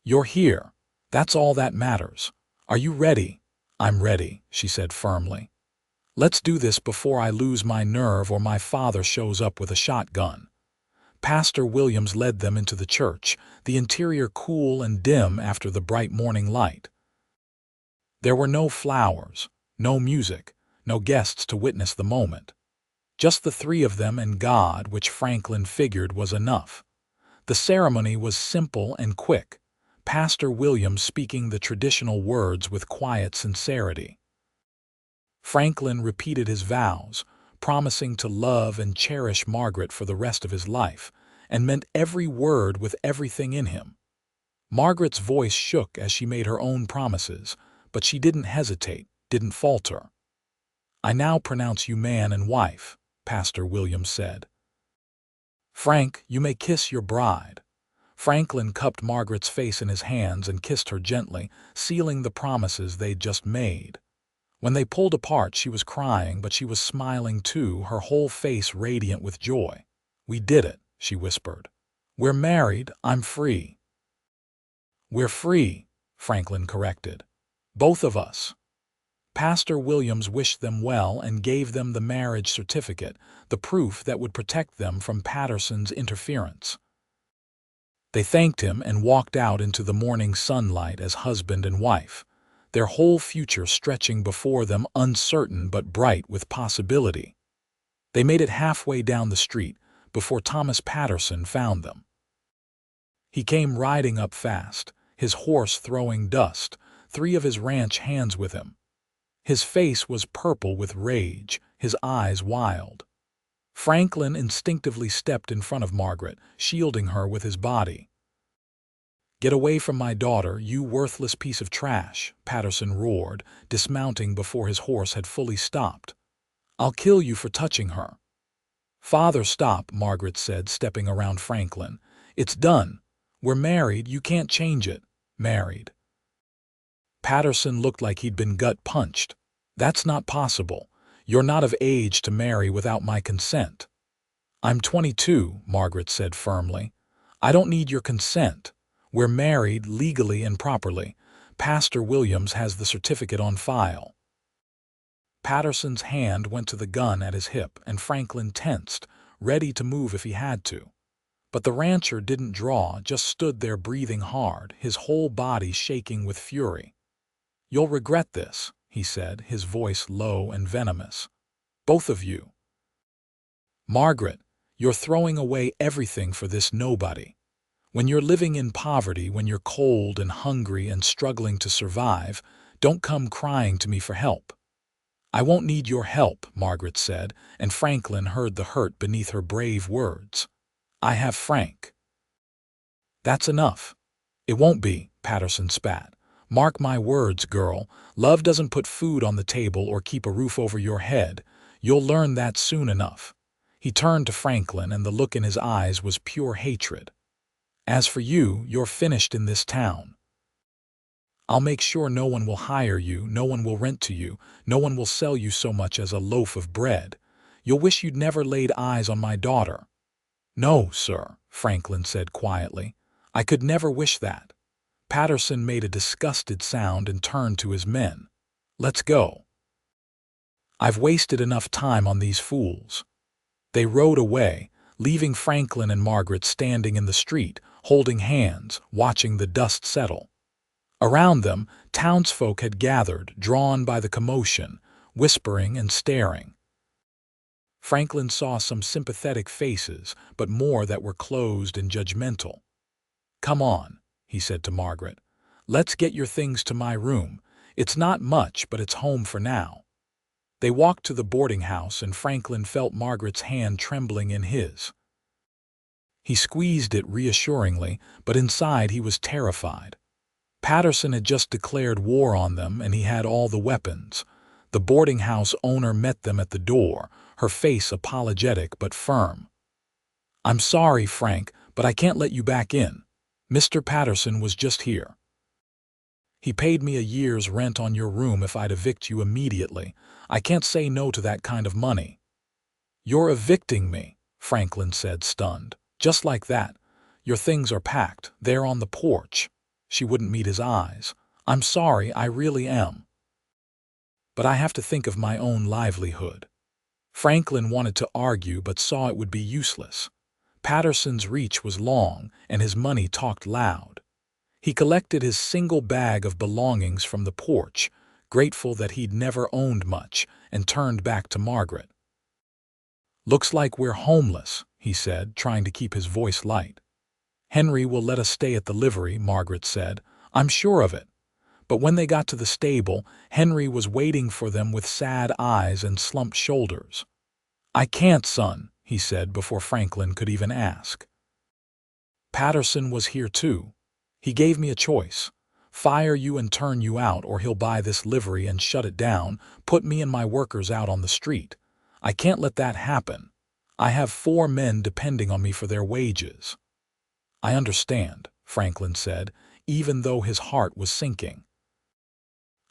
"You're here. That's all that matters. Are you ready?" "I'm ready," she said firmly. "Let's do this before I lose my nerve or my father shows up with a shotgun." Pastor Williams led them into the church, the interior cool and dim after the bright morning light. There were no flowers, no music, no guests to witness the moment. Just the three of them and God, which Franklin figured was enough. The ceremony was simple and quick, Pastor Williams speaking the traditional words with quiet sincerity. Franklin repeated his vows, promising to love and cherish Margaret for the rest of his life, and meant every word with everything in him. Margaret's voice shook as she made her own promises, but she didn't hesitate, didn't falter. "I now pronounce you man and wife," Pastor Williams said. "Frank, you may kiss your bride." Franklin cupped Margaret's face in his hands and kissed her gently, sealing the promises they'd just made. When they pulled apart, she was crying, but she was smiling too, her whole face radiant with joy. "We did it," she whispered. "We're married. I'm free." "We're free," Franklin corrected. "Both of us." Pastor Williams wished them well and gave them the marriage certificate, the proof that would protect them from Patterson's interference. They thanked him and walked out into the morning sunlight as husband and wife, their whole future stretching before them, uncertain but bright with possibility. They made it halfway down the street before Thomas Patterson found them. He came riding up fast, his horse throwing dust, three of his ranch hands with him. His face was purple with rage, his eyes wild. Franklin instinctively stepped in front of Margaret, shielding her with his body. "Get away from my daughter, you worthless piece of trash," Patterson roared, dismounting before his horse had fully stopped. "I'll kill you for touching her." "Father, stop," Margaret said, stepping around Franklin. It's done. We're married, you can't change it. Married. Patterson looked like he'd been gut-punched. That's not possible. You're not of age to marry without my consent. I'm 22, Margaret said firmly. I don't need your consent. We're married legally and properly. Pastor Williams has the certificate on file. Patterson's hand went to the gun at his hip, and Franklin tensed, ready to move if he had to. But the rancher didn't draw, just stood there breathing hard, his whole body shaking with fury. You'll regret this, he said, his voice low and venomous. Both of you. Margaret, you're throwing away everything for this nobody. When you're living in poverty, when you're cold and hungry and struggling to survive, don't come crying to me for help. I won't need your help, Margaret said, and Franklin heard the hurt beneath her brave words. I have Frank. That's enough. It won't be, Patterson spat. Mark my words, girl. Love doesn't put food on the table or keep a roof over your head. You'll learn that soon enough. He turned to Franklin, and the look in his eyes was pure hatred. As for you, you're finished in this town. I'll make sure no one will hire you, no one will rent to you, no one will sell you so much as a loaf of bread. You'll wish you'd never laid eyes on my daughter. No, sir, Franklin said quietly. I could never wish that. Patterson made a disgusted sound and turned to his men. Let's go. I've wasted enough time on these fools. They rode away, leaving Franklin and Margaret standing in the street, holding hands, watching the dust settle. Around them, townsfolk had gathered, drawn by the commotion, whispering and staring. Franklin saw some sympathetic faces, but more that were closed and judgmental. Come on, he said to Margaret. Let's get your things to my room. It's not much, but it's home for now. They walked to the boarding house, and Franklin felt Margaret's hand trembling in his. He squeezed it reassuringly, but inside he was terrified. Patterson had just declared war on them, and he had all the weapons. The boarding house owner met them at the door, her face apologetic but firm. I'm sorry, Frank, but I can't let you back in. Mr. Patterson was just here. He paid me a year's rent on your room if I'd evict you immediately. I can't say no to that kind of money. You're evicting me, Franklin said, stunned. Just like that. Your things are packed. They're on the porch. She wouldn't meet his eyes. I'm sorry, I really am. But I have to think of my own livelihood. Franklin wanted to argue but saw it would be useless. Patterson's reach was long, and his money talked loud. He collected his single bag of belongings from the porch, grateful that he'd never owned much, and turned back to Margaret. Looks like we're homeless, he said, trying to keep his voice light. Henry will let us stay at the livery, Margaret said. I'm sure of it. But when they got to the stable, Henry was waiting for them with sad eyes and slumped shoulders. I can't, son, he said before Franklin could even ask. Patterson was here too. He gave me a choice. Fire you and turn you out, or he'll buy this livery and shut it down, put me and my workers out on the street. I can't let that happen. I have 4 men depending on me for their wages. I understand, Franklin said, even though his heart was sinking.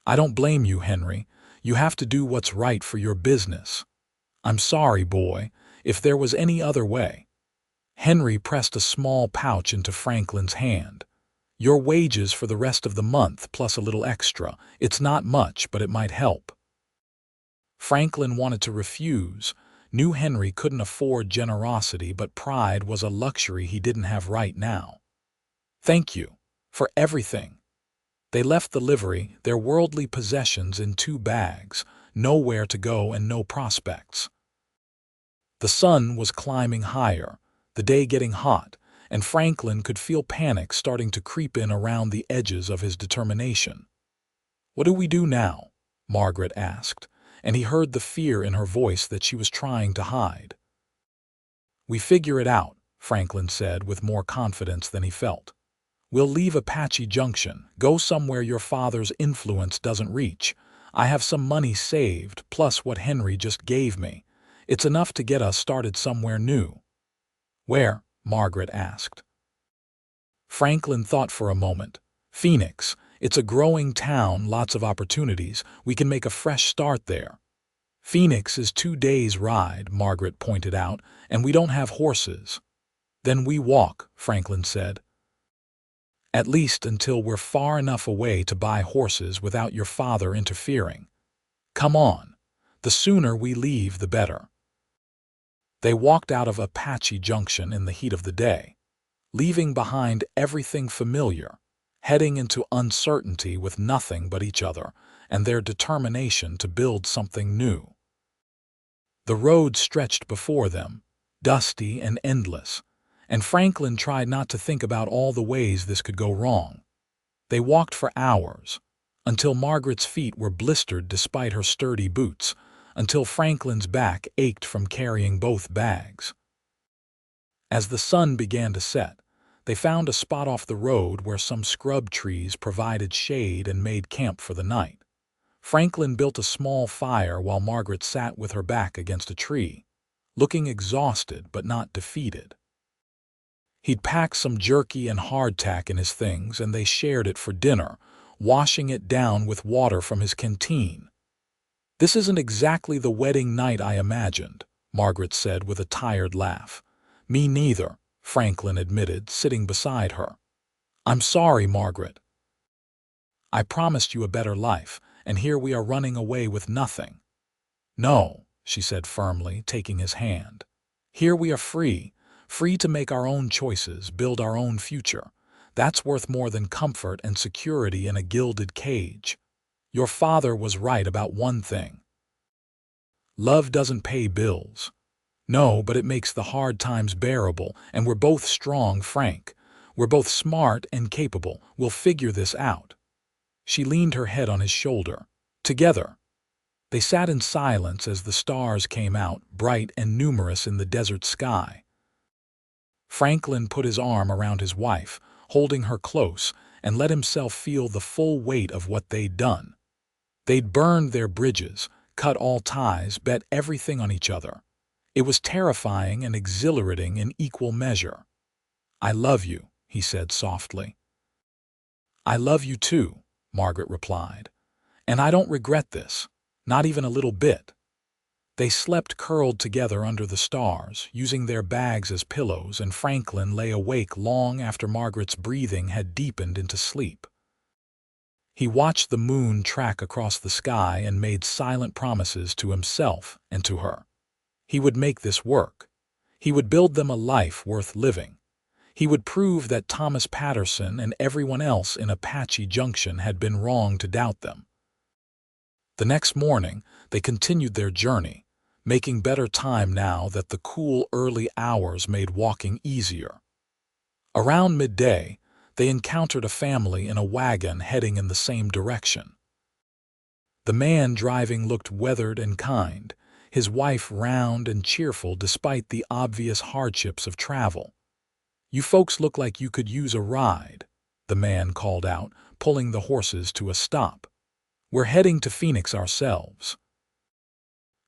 I don't blame you, Henry. You have to do what's right for your business. I'm sorry, boy, if there was any other way. Henry pressed a small pouch into Franklin's hand. Your wages for the rest of the month plus a little extra. It's not much, but it might help. Franklin wanted to refuse. Knew Henry couldn't afford generosity, but pride was a luxury he didn't have right now. Thank you. For everything. They left the livery, their worldly possessions in 2 bags, nowhere to go and no prospects. The sun was climbing higher, the day getting hot, and Franklin could feel panic starting to creep in around the edges of his determination. What do we do now? Margaret asked, and he heard the fear in her voice that she was trying to hide. We figure it out, Franklin said with more confidence than he felt. We'll leave Apache Junction, go somewhere your father's influence doesn't reach. I have some money saved, plus what Henry just gave me. It's enough to get us started somewhere new. Where? Margaret asked. Franklin thought for a moment. Phoenix, it's a growing town, lots of opportunities. We can make a fresh start there. Phoenix is 2 days' ride, Margaret pointed out, and we don't have horses. Then we walk, Franklin said. At least until we're far enough away to buy horses without your father interfering. Come on. The sooner we leave, the better. They walked out of Apache Junction in the heat of the day, leaving behind everything familiar, heading into uncertainty with nothing but each other and their determination to build something new. The road stretched before them, dusty and endless, and Franklin tried not to think about all the ways this could go wrong. They walked for hours, until Margaret's feet were blistered despite her sturdy boots, until Franklin's back ached from carrying both bags. As the sun began to set, they found a spot off the road where some scrub trees provided shade and made camp for the night. Franklin built a small fire while Margaret sat with her back against a tree, looking exhausted but not defeated. He'd packed some jerky and hardtack in his things, and they shared it for dinner, washing it down with water from his canteen. "This isn't exactly the wedding night I imagined," Margaret said with a tired laugh. "Me neither," Franklin admitted, sitting beside her. "I'm sorry, Margaret. I promised you a better life, and here we are running away with nothing." "No," she said firmly, taking his hand. "Here we are free to make our own choices, build our own future. That's worth more than comfort and security in a gilded cage. Your father was right about one thing. Love doesn't pay bills. No, but it makes the hard times bearable, and we're both strong, Frank. We're both smart and capable. We'll figure this out." She leaned her head on his shoulder. Together. They sat in silence as the stars came out, bright and numerous in the desert sky. Franklin put his arm around his wife, holding her close, and let himself feel the full weight of what they'd done. They'd burned their bridges, cut all ties, bet everything on each other. It was terrifying and exhilarating in equal measure. "I love you," he said softly. "I love you too," Margaret replied. "And I don't regret this, not even a little bit." They slept curled together under the stars, using their bags as pillows, and Franklin lay awake long after Margaret's breathing had deepened into sleep. He watched the moon track across the sky and made silent promises to himself and to her. He would make this work. He would build them a life worth living. He would prove that Thomas Patterson and everyone else in Apache Junction had been wrong to doubt them. The next morning, they continued their journey, making better time now that the cool early hours made walking easier. Around midday, they encountered a family in a wagon heading in the same direction. The man driving looked weathered and kind, his wife round and cheerful despite the obvious hardships of travel. "You folks look like you could use a ride," the man called out, pulling the horses to a stop. "We're heading to Phoenix ourselves.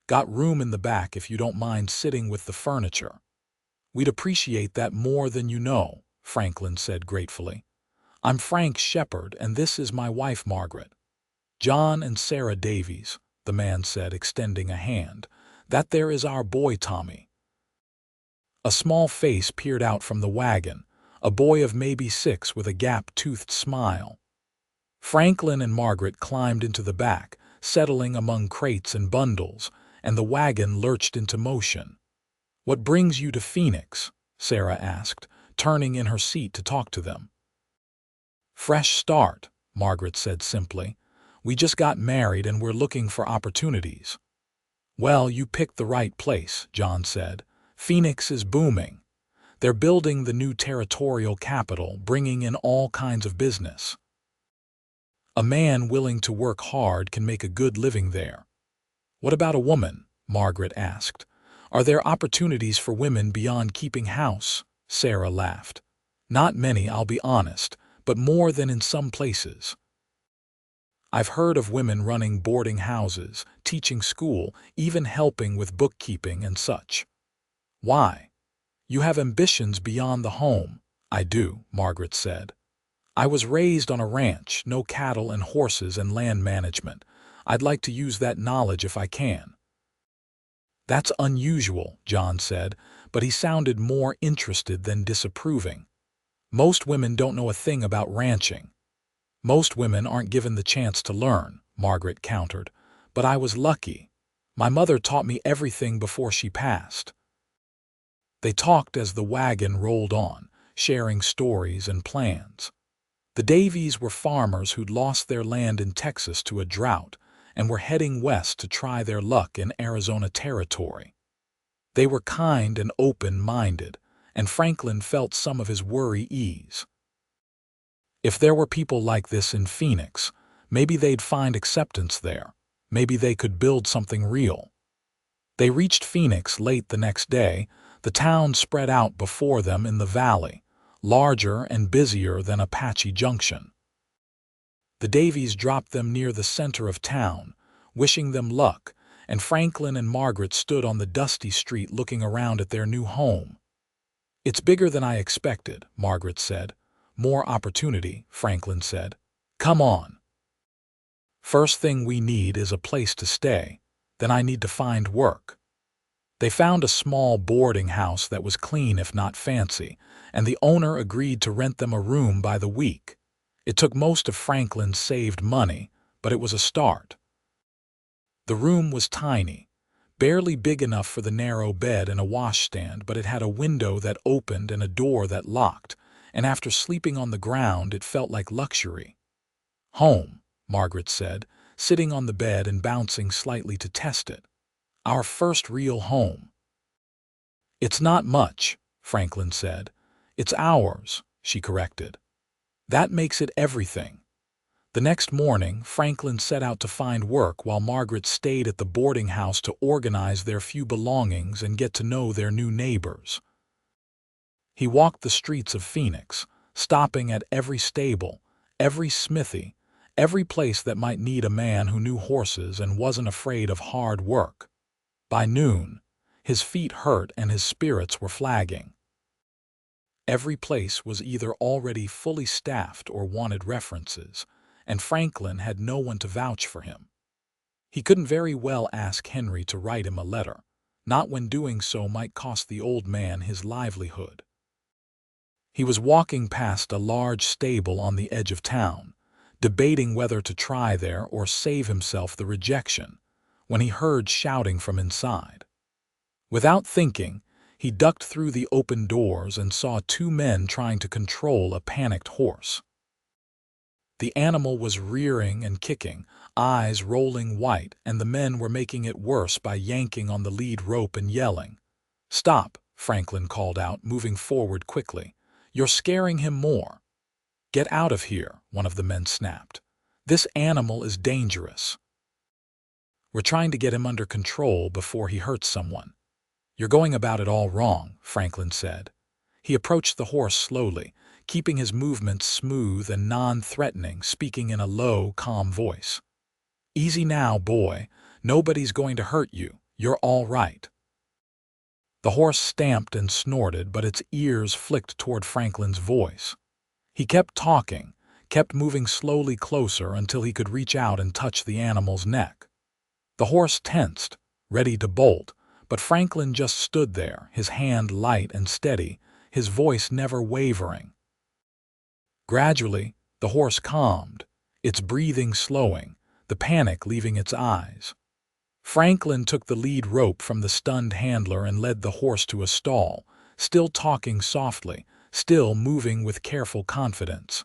Got room in the back if you don't mind sitting with the furniture." "We'd appreciate that more than you know," Franklin said gratefully. "I'm Frank Shepard, and this is my wife Margaret." "John and Sarah Davies," the man said, extending a hand. "That there is our boy Tommy." A small face peered out from the wagon, a boy of maybe 6 with a gap-toothed smile. Franklin and Margaret climbed into the back, settling among crates and bundles, and the wagon lurched into motion. "What brings you to Phoenix?" Sarah asked, turning in her seat to talk to them. "Fresh start," Margaret said simply. "We just got married and we're looking for opportunities." "Well, you picked the right place," John said. "Phoenix is booming. They're building the new territorial capital, bringing in all kinds of business. A man willing to work hard can make a good living there." "What about a woman?" Margaret asked. "Are there opportunities for women beyond keeping house?" Sarah laughed. "Not many, I'll be honest, but more than in some places. I've heard of women running boarding houses, teaching school, even helping with bookkeeping and such." "Why?" "You have ambitions beyond the home," I do, Margaret said. I was raised on a ranch, no cattle and horses and land management. I'd like to use that knowledge if I can. That's unusual, John said, but he sounded more interested than disapproving. Most women don't know a thing about ranching. Most women aren't given the chance to learn, Margaret countered. But I was lucky. My mother taught me everything before she passed. They talked as the wagon rolled on, sharing stories and plans. The Davies were farmers who'd lost their land in Texas to a drought and were heading west to try their luck in Arizona territory. They were kind and open-minded, and Franklin felt some of his worry ease. If there were people like this in Phoenix, maybe they'd find acceptance there. Maybe they could build something real. They reached Phoenix late the next day. The town spread out before them in the valley, larger and busier than Apache Junction. The Davies dropped them near the center of town, wishing them luck, and Franklin and Margaret stood on the dusty street looking around at their new home. It's bigger than I expected, Margaret said. More opportunity, Franklin said. Come on. First thing we need is a place to stay. Then I need to find work. They found a small boarding house that was clean if not fancy, and the owner agreed to rent them a room by the week. It took most of Franklin's saved money, but it was a start. The room was tiny, barely big enough for the narrow bed and a washstand, but it had a window that opened and a door that locked, and after sleeping on the ground it felt like luxury. Home, Margaret said, sitting on the bed and bouncing slightly to test it. Our first real home. It's not much, Franklin said. It's ours, she corrected. That makes it everything. The next morning, Franklin set out to find work while Margaret stayed at the boarding house to organize their few belongings and get to know their new neighbors. He walked the streets of Phoenix, stopping at every stable, every smithy, every place that might need a man who knew horses and wasn't afraid of hard work. By noon, his feet hurt and his spirits were flagging. Every place was either already fully staffed or wanted references, and Franklin had no one to vouch for him. He couldn't very well ask Henry to write him a letter, not when doing so might cost the old man his livelihood. He was walking past a large stable on the edge of town, debating whether to try there or save himself the rejection, when he heard shouting from inside. Without thinking, he ducked through the open doors and saw two men trying to control a panicked horse. The animal was rearing and kicking, eyes rolling white, and the men were making it worse by yanking on the lead rope and yelling. "Stop," Franklin called out, moving forward quickly. "You're scaring him more." "Get out of here," one of the men snapped. "This animal is dangerous. We're trying to get him under control before he hurts someone." "You're going about it all wrong," Franklin said. He approached the horse slowly, keeping his movements smooth and non-threatening, speaking in a low, calm voice. "Easy now, boy. Nobody's going to hurt you. You're all right." The horse stamped and snorted, but its ears flicked toward Franklin's voice. He kept talking, kept moving slowly closer until he could reach out and touch the animal's neck. The horse tensed, ready to bolt, but Franklin just stood there, his hand light and steady, his voice never wavering. Gradually, the horse calmed, its breathing slowing, the panic leaving its eyes. Franklin took the lead rope from the stunned handler and led the horse to a stall, still talking softly, still moving with careful confidence.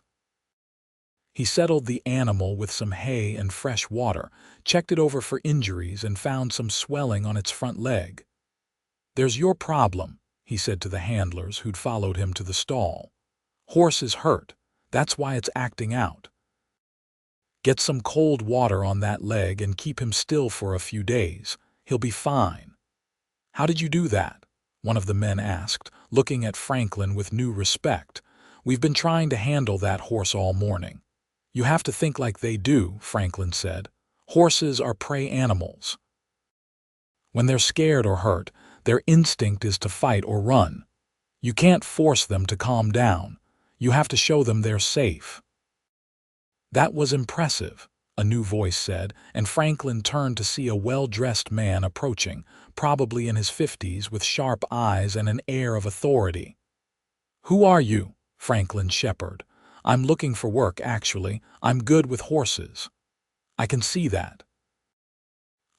He settled the animal with some hay and fresh water, checked it over for injuries, and found some swelling on its front leg. "There's your problem," he said to the handlers who'd followed him to the stall. "Horse is hurt. That's why it's acting out. Get some cold water on that leg and keep him still for a few days. He'll be fine." "How did you do that?" one of the men asked, looking at Franklin with new respect. "We've been trying to handle that horse all morning." "You have to think like they do," Franklin said. "Horses are prey animals. When they're scared or hurt, their instinct is to fight or run. You can't force them to calm down. You have to show them they're safe." "That was impressive," a new voice said, and Franklin turned to see a well-dressed man approaching, probably in his 50s, with sharp eyes and an air of authority. "Who are you?" Franklin shepherded. "I'm looking for work, actually. I'm good with horses." "I can see that."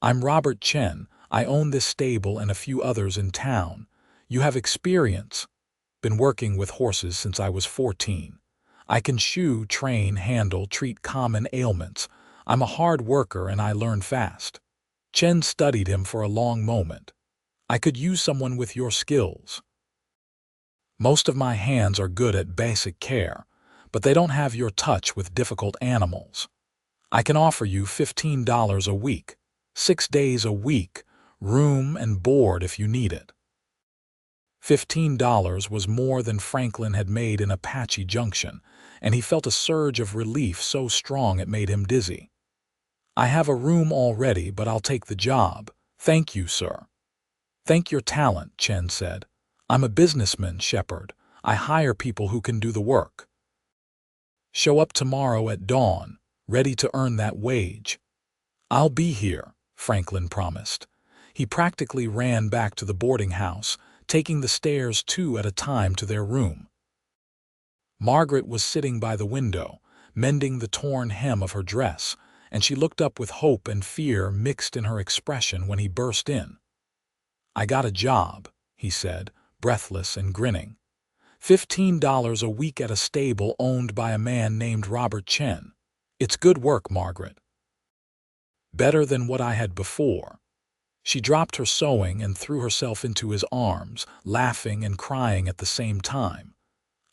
"I'm Robert Chen. I own this stable and a few others in town. You have experience." "Been working with horses since I was 14. I can shoe, train, handle, treat common ailments. I'm a hard worker and I learn fast." Chen studied him for a long moment. "I could use someone with your skills. Most of my hands are good at basic care, but they don't have your touch with difficult animals. I can offer you $15 a week, 6 days a week, room and board if you need it." $15 was more than Franklin had made in Apache Junction, and he felt a surge of relief so strong it made him dizzy. "I have a room already, but I'll take the job. Thank you, sir." "Thank your talent," Chen said. "I'm a businessman, Shepherd. I hire people who can do the work. Show up tomorrow at dawn, ready to earn that wage." "I'll be here," Franklin promised. He practically ran back to the boarding house, taking the stairs 2 at a time to their room. Margaret was sitting by the window, mending the torn hem of her dress, and she looked up with hope and fear mixed in her expression when he burst in. "I got a job," he said, breathless and grinning. $15 a week at a stable owned by a man named Robert Chen. It's good work, Margaret. Better than what I had before." She dropped her sewing and threw herself into his arms, laughing and crying at the same time.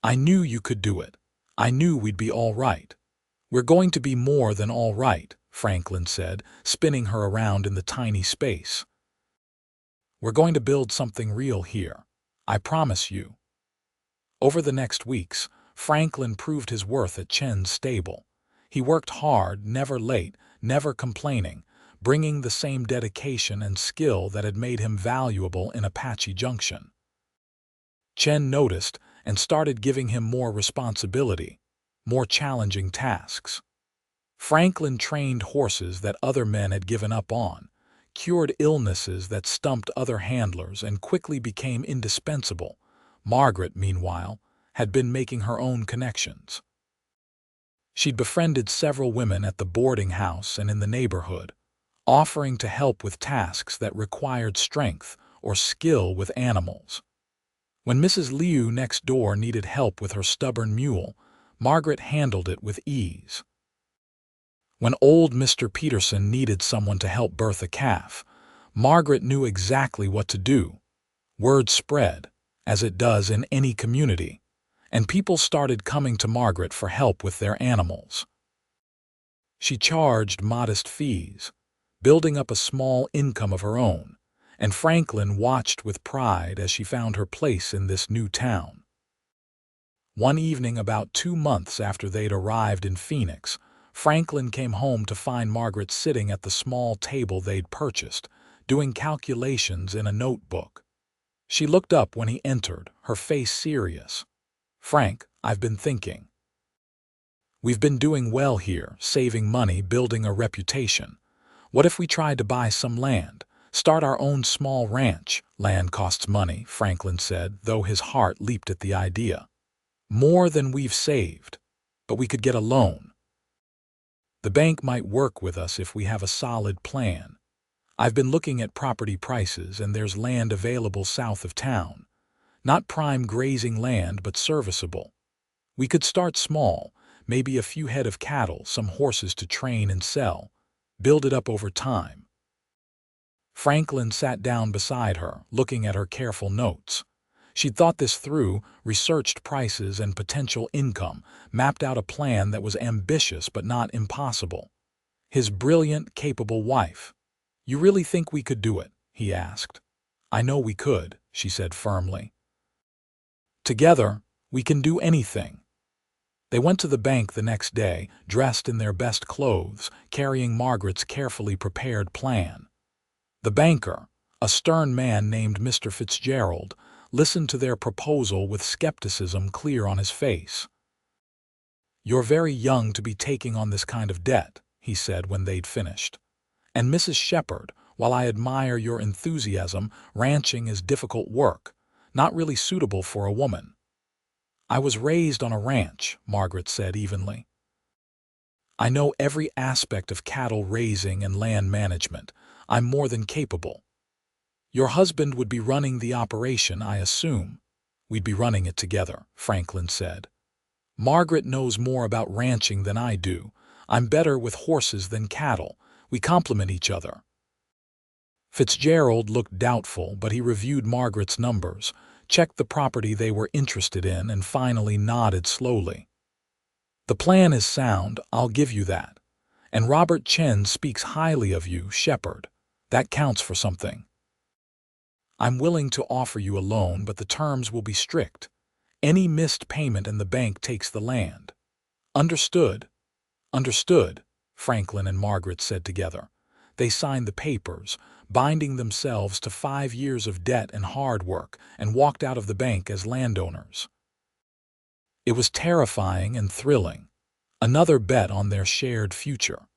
"I knew you could do it. I knew we'd be all right." "We're going to be more than all right," Franklin said, spinning her around in the tiny space. "We're going to build something real here. I promise you." Over the next weeks, Franklin proved his worth at Chen's stable. He worked hard, never late, never complaining, bringing the same dedication and skill that had made him valuable in Apache Junction. Chen noticed and started giving him more responsibility, more challenging tasks. Franklin trained horses that other men had given up on, cured illnesses that stumped other handlers, and quickly became indispensable. Margaret, meanwhile, had been making her own connections. She'd befriended several women at the boarding house and in the neighborhood, offering to help with tasks that required strength or skill with animals. When Mrs. Liu next door needed help with her stubborn mule, Margaret handled it with ease. When old Mr. Peterson needed someone to help birth a calf, Margaret knew exactly what to do. Word spread, as it does in any community, and people started coming to Margaret for help with their animals. She charged modest fees, building up a small income of her own, and Franklin watched with pride as she found her place in this new town. One evening, about 2 months after they'd arrived in Phoenix, Franklin came home to find Margaret sitting at the small table they'd purchased, doing calculations in a notebook. She looked up when he entered, her face serious. "Frank, I've been thinking. We've been doing well here, saving money, building a reputation. What if we tried to buy some land, start our own small ranch?" "Land costs money," Franklin said, though his heart leaped at the idea. "More than we've saved. But we could get a loan. The bank might work with us if we have a solid plan. I've been looking at property prices, and there's land available south of town. Not prime grazing land, but serviceable. We could start small, maybe a few head of cattle, some horses to train and sell. Build it up over time." Franklin sat down beside her, looking at her careful notes. She'd thought this through, researched prices and potential income, mapped out a plan that was ambitious but not impossible. His brilliant, capable wife. "You really think we could do it?" he asked. "I know we could," she said firmly. "Together, we can do anything." They went to the bank the next day, dressed in their best clothes, carrying Margaret's carefully prepared plan. The banker, a stern man named Mr. Fitzgerald, listened to their proposal with skepticism clear on his face. "You're very young to be taking on this kind of debt," he said when they'd finished. "And Mrs. Shepherd, while I admire your enthusiasm, ranching is difficult work, not really suitable for a woman." "I was raised on a ranch," Margaret said evenly. "I know every aspect of cattle raising and land management. I'm more than capable." "Your husband would be running the operation, I assume." "We'd be running it together," Franklin said. "Margaret knows more about ranching than I do. I'm better with horses than cattle. We complement each other." Fitzgerald looked doubtful, but he reviewed Margaret's numbers, checked the property they were interested in, and finally nodded slowly. "The plan is sound, I'll give you that. And Robert Chen speaks highly of you, Shepherd. That counts for something. I'm willing to offer you a loan, but the terms will be strict. Any missed payment and the bank takes the land." "Understood." "Understood," Franklin and Margaret said together. They signed the papers, binding themselves to 5 years of debt and hard work, and walked out of the bank as landowners. It was terrifying and thrilling. Another bet on their shared future.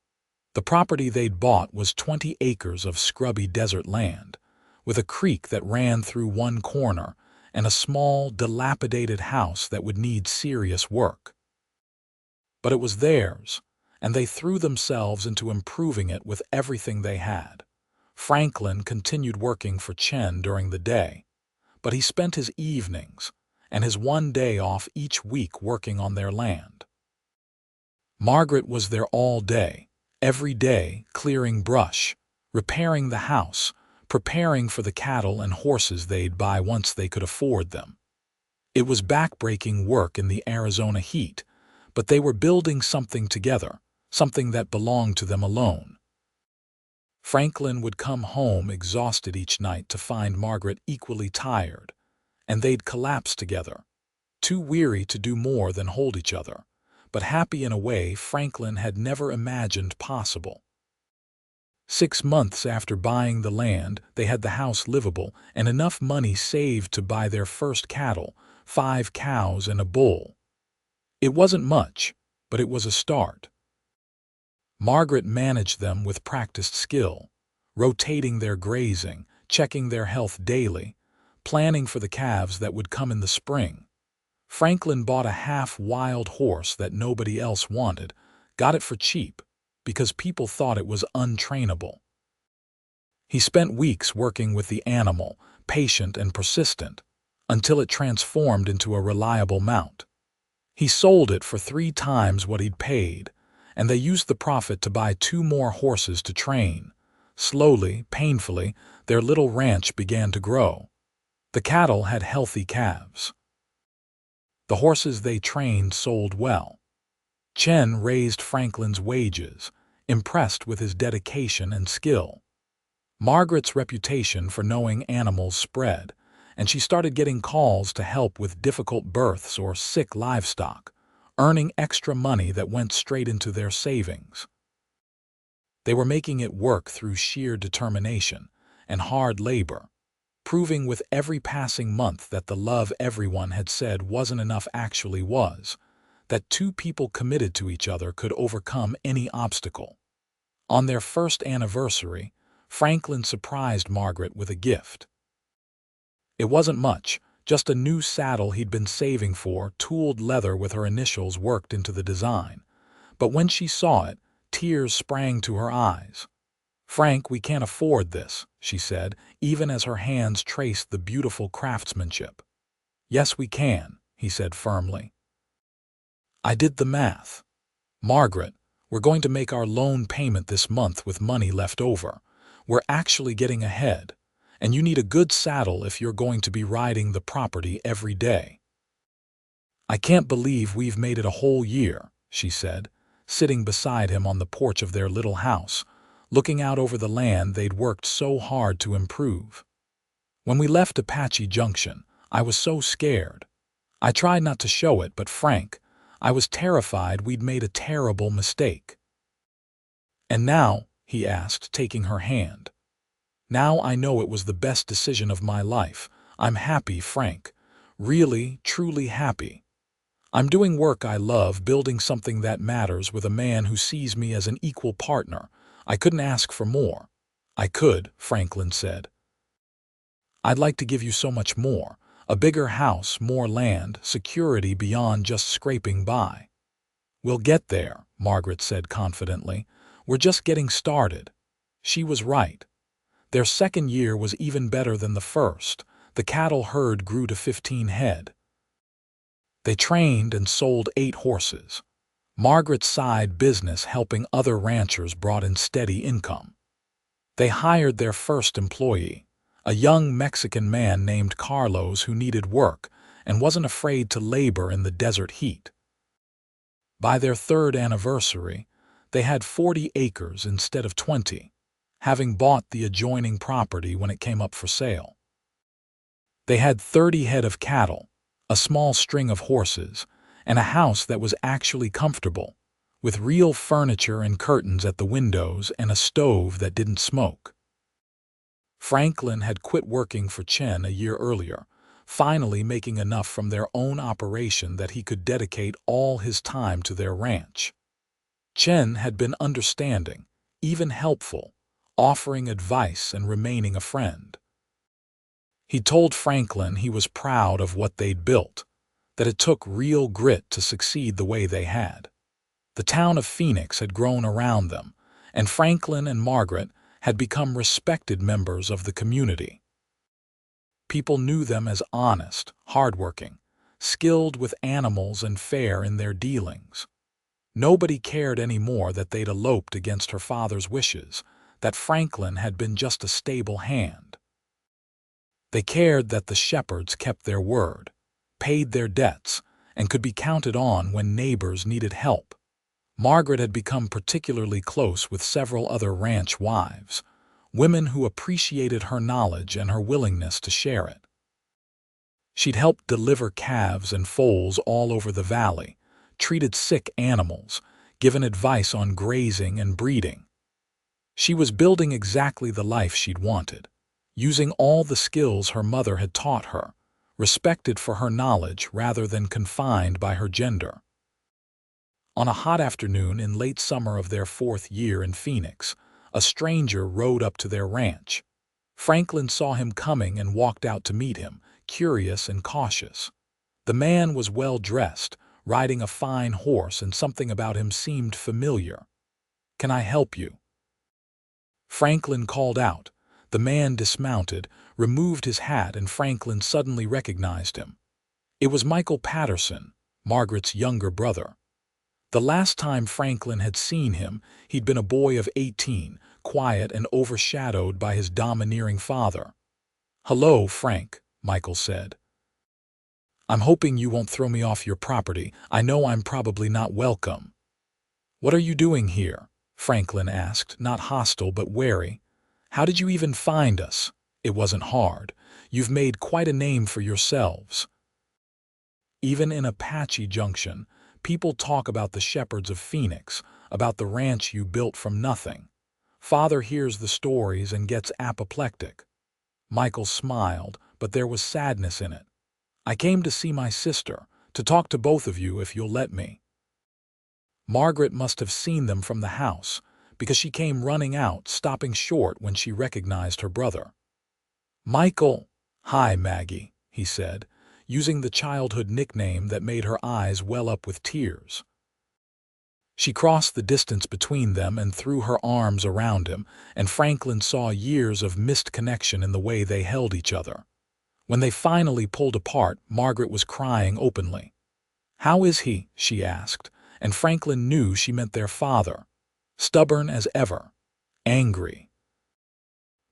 The property they'd bought was 20 acres of scrubby desert land, with a creek that ran through one corner and a small, dilapidated house that would need serious work. But it was theirs, and they threw themselves into improving it with everything they had. Franklin continued working for Chen during the day, but he spent his evenings and his one day off each week working on their land. Margaret was there all day, every day, clearing brush, repairing the house, preparing for the cattle and horses they'd buy once they could afford them. It was backbreaking work in the Arizona heat, but they were building something together, something that belonged to them alone. Franklin would come home exhausted each night to find Margaret equally tired, and they'd collapse together, too weary to do more than hold each other, but happy in a way Franklin had never imagined possible. 6 months after buying the land, they had the house livable and enough money saved to buy their first cattle, 5 cows and a bull. It wasn't much, but it was a start. Margaret managed them with practiced skill, rotating their grazing, checking their health daily, planning for the calves that would come in the spring. Franklin bought a half-wild horse that nobody else wanted, got it for cheap, because people thought it was untrainable. He spent weeks working with the animal, patient and persistent, until it transformed into a reliable mount. He sold it for 3 times what he'd paid, and they used the profit to buy 2 more horses to train. Slowly, painfully, their little ranch began to grow. The cattle had healthy calves. The horses they trained sold well. Chen raised Franklin's wages, impressed with his dedication and skill. Margaret's reputation for knowing animals spread, and she started getting calls to help with difficult births or sick livestock, earning extra money that went straight into their savings. They were making it work through sheer determination and hard labor, proving with every passing month that the love everyone had said wasn't enough actually was, that 2 people committed to each other could overcome any obstacle. On their first anniversary, Franklin surprised Margaret with a gift. It wasn't much, just a new saddle he'd been saving for, tooled leather with her initials worked into the design. But when she saw it, tears sprang to her eyes. "Frank, we can't afford this," she said, even as her hands traced the beautiful craftsmanship. "Yes, we can," he said firmly. "I did the math. Margaret, we're going to make our loan payment this month with money left over. We're actually getting ahead. And you need a good saddle if you're going to be riding the property every day." "I can't believe we've made it a whole year," she said, sitting beside him on the porch of their little house, looking out over the land they'd worked so hard to improve. "When we left Apache Junction, I was so scared. I tried not to show it, but Frank, I was terrified we'd made a terrible mistake." "And now," he asked, taking her hand, "now I know it was the best decision of my life. I'm happy, Frank. Really, truly happy. I'm doing work I love, building something that matters with a man who sees me as an equal partner. I couldn't ask for more. I could, Franklin said. I'd like to give you so much more. A bigger house, more land, security beyond just scraping by. We'll get there, Margaret said confidently. We're just getting started. She was right. Their second year was even better than the first. The cattle herd grew to 15 head. They trained and sold 8 horses. Margaret's side business helping other ranchers brought in steady income. They hired their first employee, a young Mexican man named Carlos who needed work and wasn't afraid to labor in the desert heat. By their third anniversary, they had 40 acres instead of 20, having bought the adjoining property when it came up for sale. They had 30 head of cattle, a small string of horses, and a house that was actually comfortable, with real furniture and curtains at the windows and a stove that didn't smoke. Franklin had quit working for Chen a year earlier, finally making enough from their own operation that he could dedicate all his time to their ranch. Chen had been understanding, even helpful, offering advice and remaining a friend. He told Franklin he was proud of what they'd built, that it took real grit to succeed the way they had. The town of Phoenix had grown around them, and Franklin and Margaret had become respected members of the community. People knew them as honest, hardworking, skilled with animals and fair in their dealings. Nobody cared anymore that they'd eloped against her father's wishes, that Franklin had been just a stable hand. They cared that the shepherds kept their word, paid their debts, and could be counted on when neighbors needed help. Margaret had become particularly close with several other ranch wives, women who appreciated her knowledge and her willingness to share it. She'd helped deliver calves and foals all over the valley, treated sick animals, given advice on grazing and breeding. She was building exactly the life she'd wanted, using all the skills her mother had taught her, respected for her knowledge rather than confined by her gender. On a hot afternoon in late summer of their 4th year in Phoenix, a stranger rode up to their ranch. Franklin saw him coming and walked out to meet him, curious and cautious. The man was well-dressed, riding a fine horse, and something about him seemed familiar. "Can I help you?" Franklin called out. The man dismounted, removed his hat, and Franklin suddenly recognized him. It was Michael Patterson, Margaret's younger brother. The last time Franklin had seen him, he'd been a boy of 18, quiet and overshadowed by his domineering father. "Hello, Frank," Michael said. "I'm hoping you won't throw me off your property. I know I'm probably not welcome." "What are you doing here?" Franklin asked, not hostile but wary. "How did you even find us?" "It wasn't hard. You've made quite a name for yourselves." Even in Apache Junction, people talk about the shepherds of Phoenix, about the ranch you built from nothing. Father hears the stories and gets apoplectic. Michael smiled, but there was sadness in it. "I came to see my sister, to talk to both of you if you'll let me." Margaret must have seen them from the house, because she came running out, stopping short when she recognized her brother. "Michael." "Hi, Maggie," he said, using the childhood nickname that made her eyes well up with tears. She crossed the distance between them and threw her arms around him, and Franklin saw years of missed connection in the way they held each other. When they finally pulled apart, Margaret was crying openly. "How is he?" she asked, and Franklin knew she meant their father. Stubborn as ever. Angry.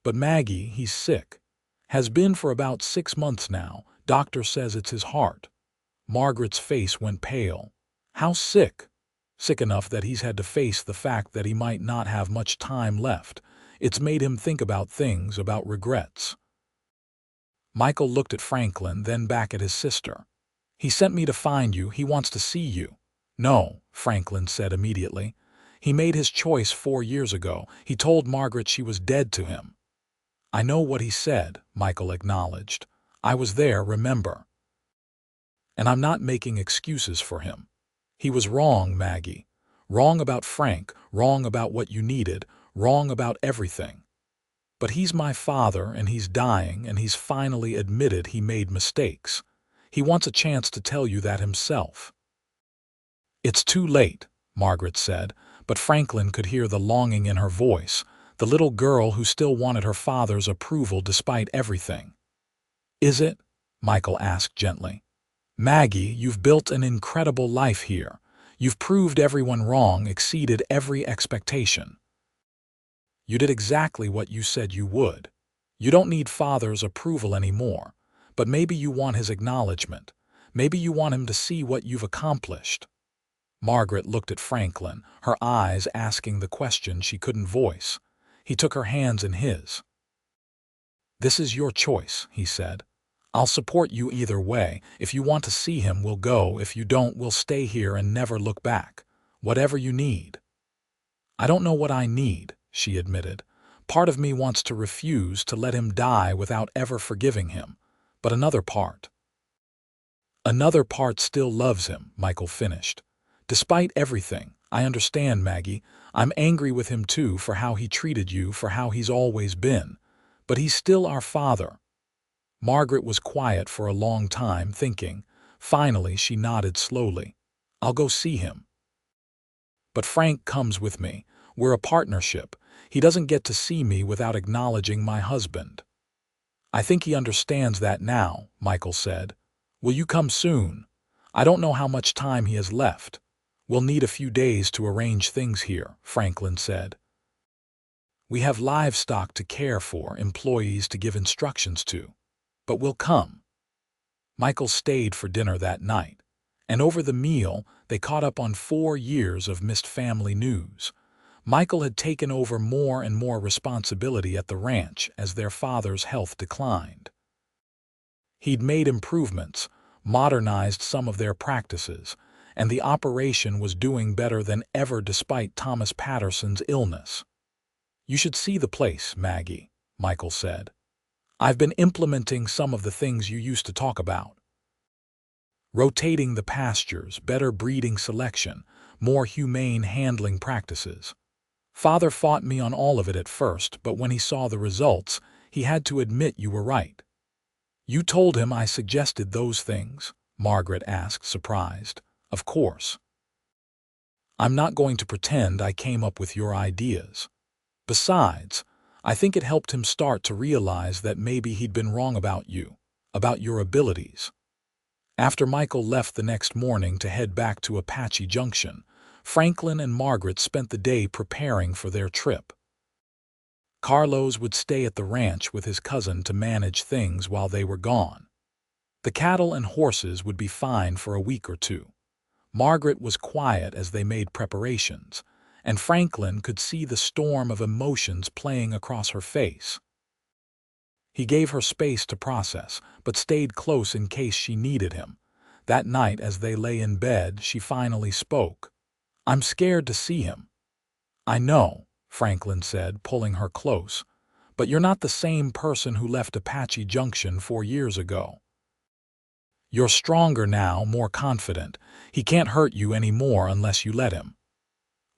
"But Maggie, he's sick. Has been for about 6 months now. Doctor says it's his heart." Margaret's face went pale. "How sick?" "Sick enough that he's had to face the fact that he might not have much time left. It's made him think about things, about regrets." Michael looked at Franklin, then back at his sister. "He sent me to find you. He wants to see you." "No," Franklin said immediately. "He made his choice 4 years ago. He told Margaret she was dead to him." "I know what he said," Michael acknowledged. I was there, remember? And I'm not making excuses for him. He was wrong, Maggie. Wrong about Frank, wrong about what you needed, wrong about everything. But he's my father, and he's dying, and he's finally admitted he made mistakes. He wants a chance to tell you that himself. It's too late, Margaret said, but Franklin could hear the longing in her voice, the little girl who still wanted her father's approval despite everything. Is it? Michael asked gently. Maggie, you've built an incredible life here. You've proved everyone wrong, exceeded every expectation. You did exactly what you said you would. You don't need Father's approval anymore, but maybe you want his acknowledgement. Maybe you want him to see what you've accomplished. Margaret looked at Franklin, her eyes asking the question she couldn't voice. He took her hands in his. This is your choice, he said. I'll support you either way. If you want to see him, we'll go. If you don't, we'll stay here and never look back. Whatever you need. I don't know what I need, she admitted. Part of me wants to refuse to let him die without ever forgiving him. But another part still loves him, Michael finished. Despite everything, I understand, Maggie. I'm angry with him too for how he treated you, for how he's always been. But he's still our father. Margaret was quiet for a long time, thinking. Finally, she nodded slowly. I'll go see him. But Frank comes with me. We're a partnership. He doesn't get to see me without acknowledging my husband. I think he understands that now, Michael said. Will you come soon? I don't know how much time he has left. We'll need a few days to arrange things here, Franklin said. We have livestock to care for, employees to give instructions to. But we'll come. Michael stayed for dinner that night, and over the meal they caught up on 4 years of missed family news. Michael had taken over more and more responsibility at the ranch as their father's health declined. He'd made improvements, modernized some of their practices, and the operation was doing better than ever despite Thomas Patterson's illness. You should see the place, Maggie, Michael said. I've been implementing some of the things you used to talk about. Rotating the pastures, better breeding selection, more humane handling practices. Father fought me on all of it at first, but when he saw the results, he had to admit you were right. You told him I suggested those things? Margaret asked, surprised. Of course. I'm not going to pretend I came up with your ideas. Besides, I think it helped him start to realize that maybe he'd been wrong about you, about your abilities. After Michael left the next morning to head back to Apache Junction, Franklin and Margaret spent the day preparing for their trip. Carlos would stay at the ranch with his cousin to manage things while they were gone. The cattle and horses would be fine for a week or two. Margaret was quiet as they made preparations, and Franklin could see the storm of emotions playing across her face. He gave her space to process, but stayed close in case she needed him. That night, as they lay in bed, she finally spoke. I'm scared to see him. I know, Franklin said, pulling her close, but you're not the same person who left Apache Junction 4 years ago. You're stronger now, more confident. He can't hurt you anymore unless you let him.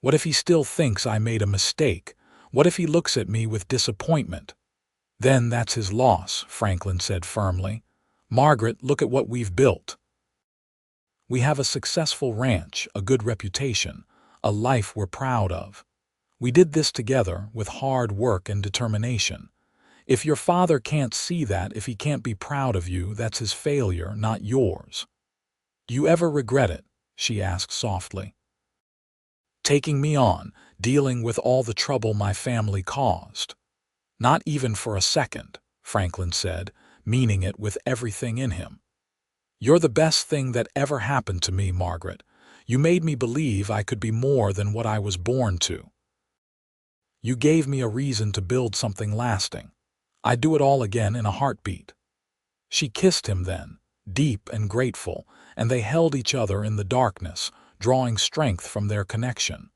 What if he still thinks I made a mistake? What if he looks at me with disappointment? Then that's his loss, Franklin said firmly. Margaret, look at what we've built. We have a successful ranch, a good reputation, a life we're proud of. We did this together with hard work and determination. If your father can't see that, if he can't be proud of you, that's his failure, not yours. Do you ever regret it? She asked softly. Taking me on, dealing with all the trouble my family caused. Not even for a second, Franklin said, meaning it with everything in him. You're the best thing that ever happened to me, Margaret. You made me believe I could be more than what I was born to. You gave me a reason to build something lasting. I'd do it all again in a heartbeat. She kissed him then, deep and grateful, and they held each other in the darkness, drawing strength from their connection.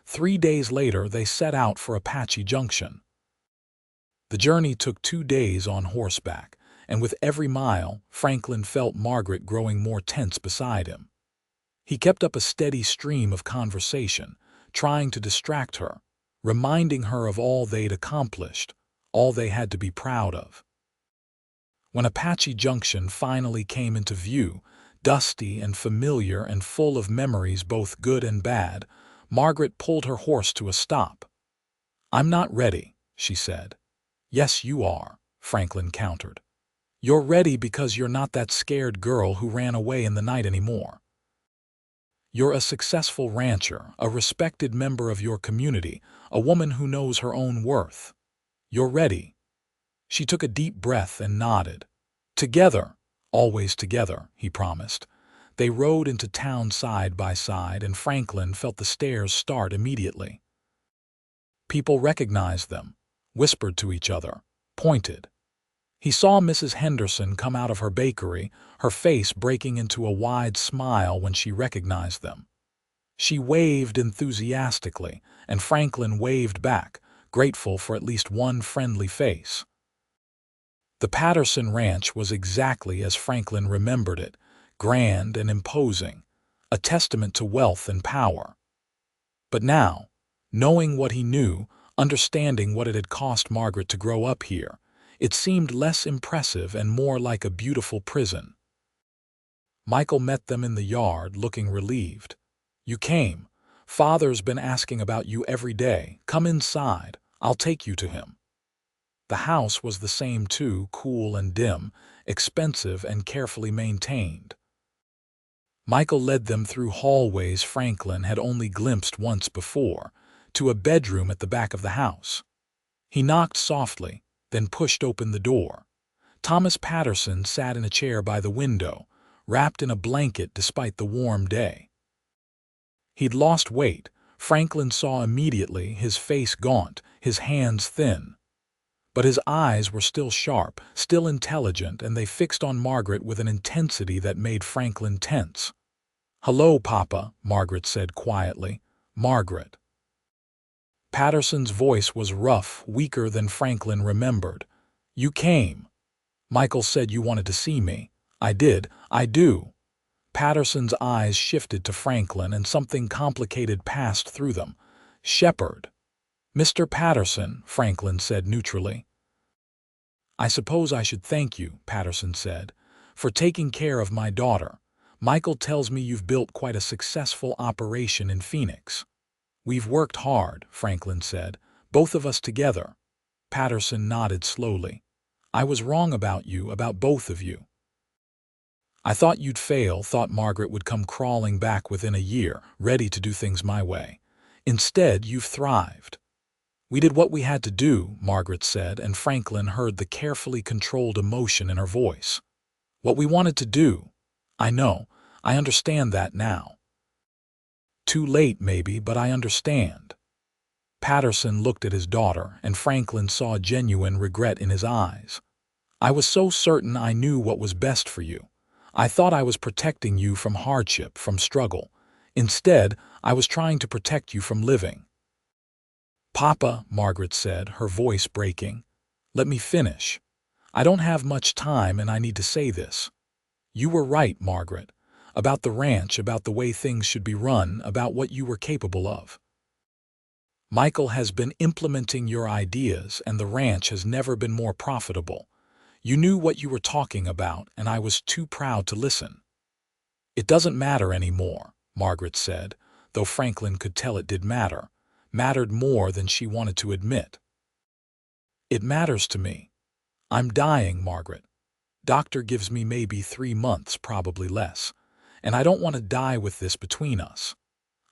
3 days later, they set out for Apache Junction. The journey took 2 days on horseback, and with every mile, Franklin felt Margaret growing more tense beside him. He kept up a steady stream of conversation, trying to distract her, reminding her of all they'd accomplished, all they had to be proud of. When Apache Junction finally came into view, dusty and familiar and full of memories both good and bad, Margaret pulled her horse to a stop. "I'm not ready," she said. "Yes, you are," Franklin countered. "You're ready because you're not that scared girl who ran away in the night anymore. You're a successful rancher, a respected member of your community, a woman who knows her own worth. You're ready." She took a deep breath and nodded. "Together, always together," he promised. They rode into town side by side, and Franklin felt the stares start immediately. People recognized them, whispered to each other, pointed. He saw Mrs. Henderson come out of her bakery, her face breaking into a wide smile when she recognized them. She waved enthusiastically, and Franklin waved back, grateful for at least one friendly face. The Patterson Ranch was exactly as Franklin remembered it, grand and imposing, a testament to wealth and power. But now, knowing what he knew, understanding what it had cost Margaret to grow up here, it seemed less impressive and more like a beautiful prison. Michael met them in the yard, looking relieved. "You came. Father's been asking about you every day. Come inside. I'll take you to him." The house was the same too, cool and dim, expensive and carefully maintained. Michael led them through hallways Franklin had only glimpsed once before, to a bedroom at the back of the house. He knocked softly, then pushed open the door. Thomas Patterson sat in a chair by the window, wrapped in a blanket despite the warm day. He'd lost weight, Franklin saw immediately, his face gaunt, his hands thin. But his eyes were still sharp, still intelligent, and they fixed on Margaret with an intensity that made Franklin tense. "Hello, Papa," Margaret said quietly. "Margaret." Patterson's voice was rough, weaker than Franklin remembered. "You came. Michael said you wanted to see me." "I did. I do." Patterson's eyes shifted to Franklin, and something complicated passed through them. "Shepherd." "Mr. Patterson," Franklin said neutrally. "I suppose I should thank you," Patterson said, "for taking care of my daughter. Michael tells me you've built quite a successful operation in Phoenix." "We've worked hard," Franklin said, "both of us together." Patterson nodded slowly. "I was wrong about you, about both of you. I thought you'd fail, thought Margaret would come crawling back within a year, ready to do things my way. Instead, you've thrived." "We did what we had to do," Margaret said, and Franklin heard the carefully controlled emotion in her voice. "What we wanted to do. I know. I understand that now. Too late, maybe, but I understand." Patterson looked at his daughter, and Franklin saw genuine regret in his eyes. "I was so certain I knew what was best for you. I thought I was protecting you from hardship, from struggle. Instead, I was trying to protect you from living." "Papa," Margaret said, her voice breaking, "let me finish. I don't have much time, and I need to say this. You were right, Margaret, about the ranch, about the way things should be run, about what you were capable of. Michael has been implementing your ideas, and the ranch has never been more profitable. You knew what you were talking about, and I was too proud to listen." "It doesn't matter anymore," Margaret said, though Franklin could tell it did matter, mattered more than she wanted to admit. "It matters to me. I'm dying, Margaret. Doctor gives me maybe 3 months, probably less, and I don't want to die with this between us.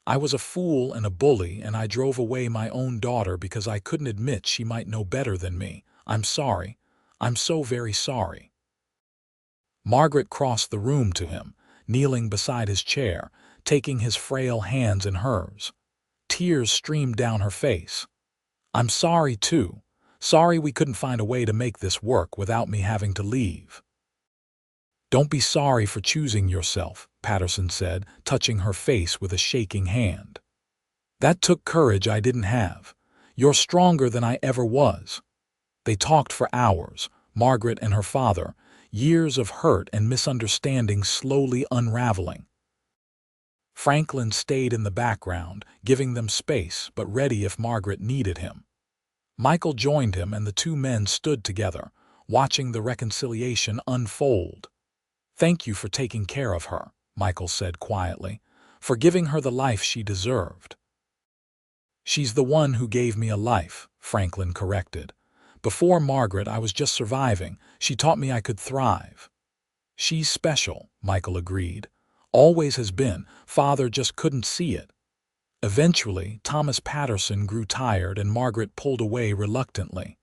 I was a fool and a bully, and I drove away my own daughter because I couldn't admit she might know better than me. I'm sorry. I'm so very sorry." Margaret crossed the room to him, kneeling beside his chair, taking his frail hands in hers. Tears streamed down her face. "I'm sorry, too. Sorry we couldn't find a way to make this work without me having to leave." "Don't be sorry for choosing yourself," Patterson said, touching her face with a shaking hand. "That took courage I didn't have. You're stronger than I ever was." They talked for hours, Margaret and her father, years of hurt and misunderstanding slowly unraveling. Franklin stayed in the background, giving them space but ready if Margaret needed him. Michael joined him and the two men stood together, watching the reconciliation unfold. "Thank you for taking care of her," Michael said quietly, "for giving her the life she deserved." "She's the one who gave me a life," Franklin corrected. "Before Margaret, I was just surviving. She taught me I could thrive." "She's special," Michael agreed. "Always has been. Father just couldn't see it." Eventually, Thomas Patterson grew tired and Margaret pulled away reluctantly.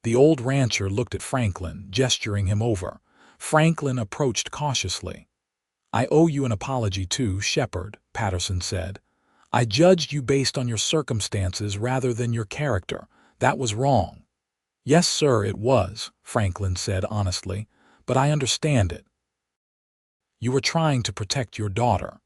The old rancher looked at Franklin, gesturing him over. Franklin approached cautiously. "I owe you an apology too, Shepherd," Patterson said. "I judged you based on your circumstances rather than your character. That was wrong." "Yes, sir, it was," Franklin said honestly, "but I understand it. You were trying to protect your daughter."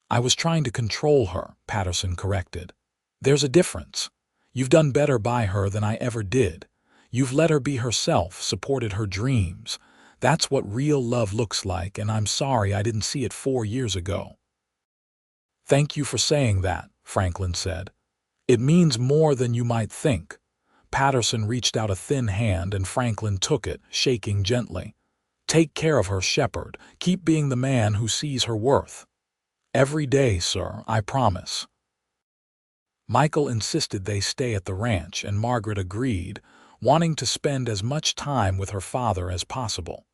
"I was trying to control her," Patterson corrected. "There's a difference. You've done better by her than I ever did. You've let her be herself, supported her dreams. That's what real love looks like, and I'm sorry I didn't see it 4 years ago." "Thank you for saying that," Franklin said. "It means more than you might think." Patterson reached out a thin hand and Franklin took it, shaking gently. "Take care of her, Shepherd. Keep being the man who sees her worth." "Every day, sir, I promise." Michael insisted they stay at the ranch, and Margaret agreed, wanting to spend as much time with her father as possible.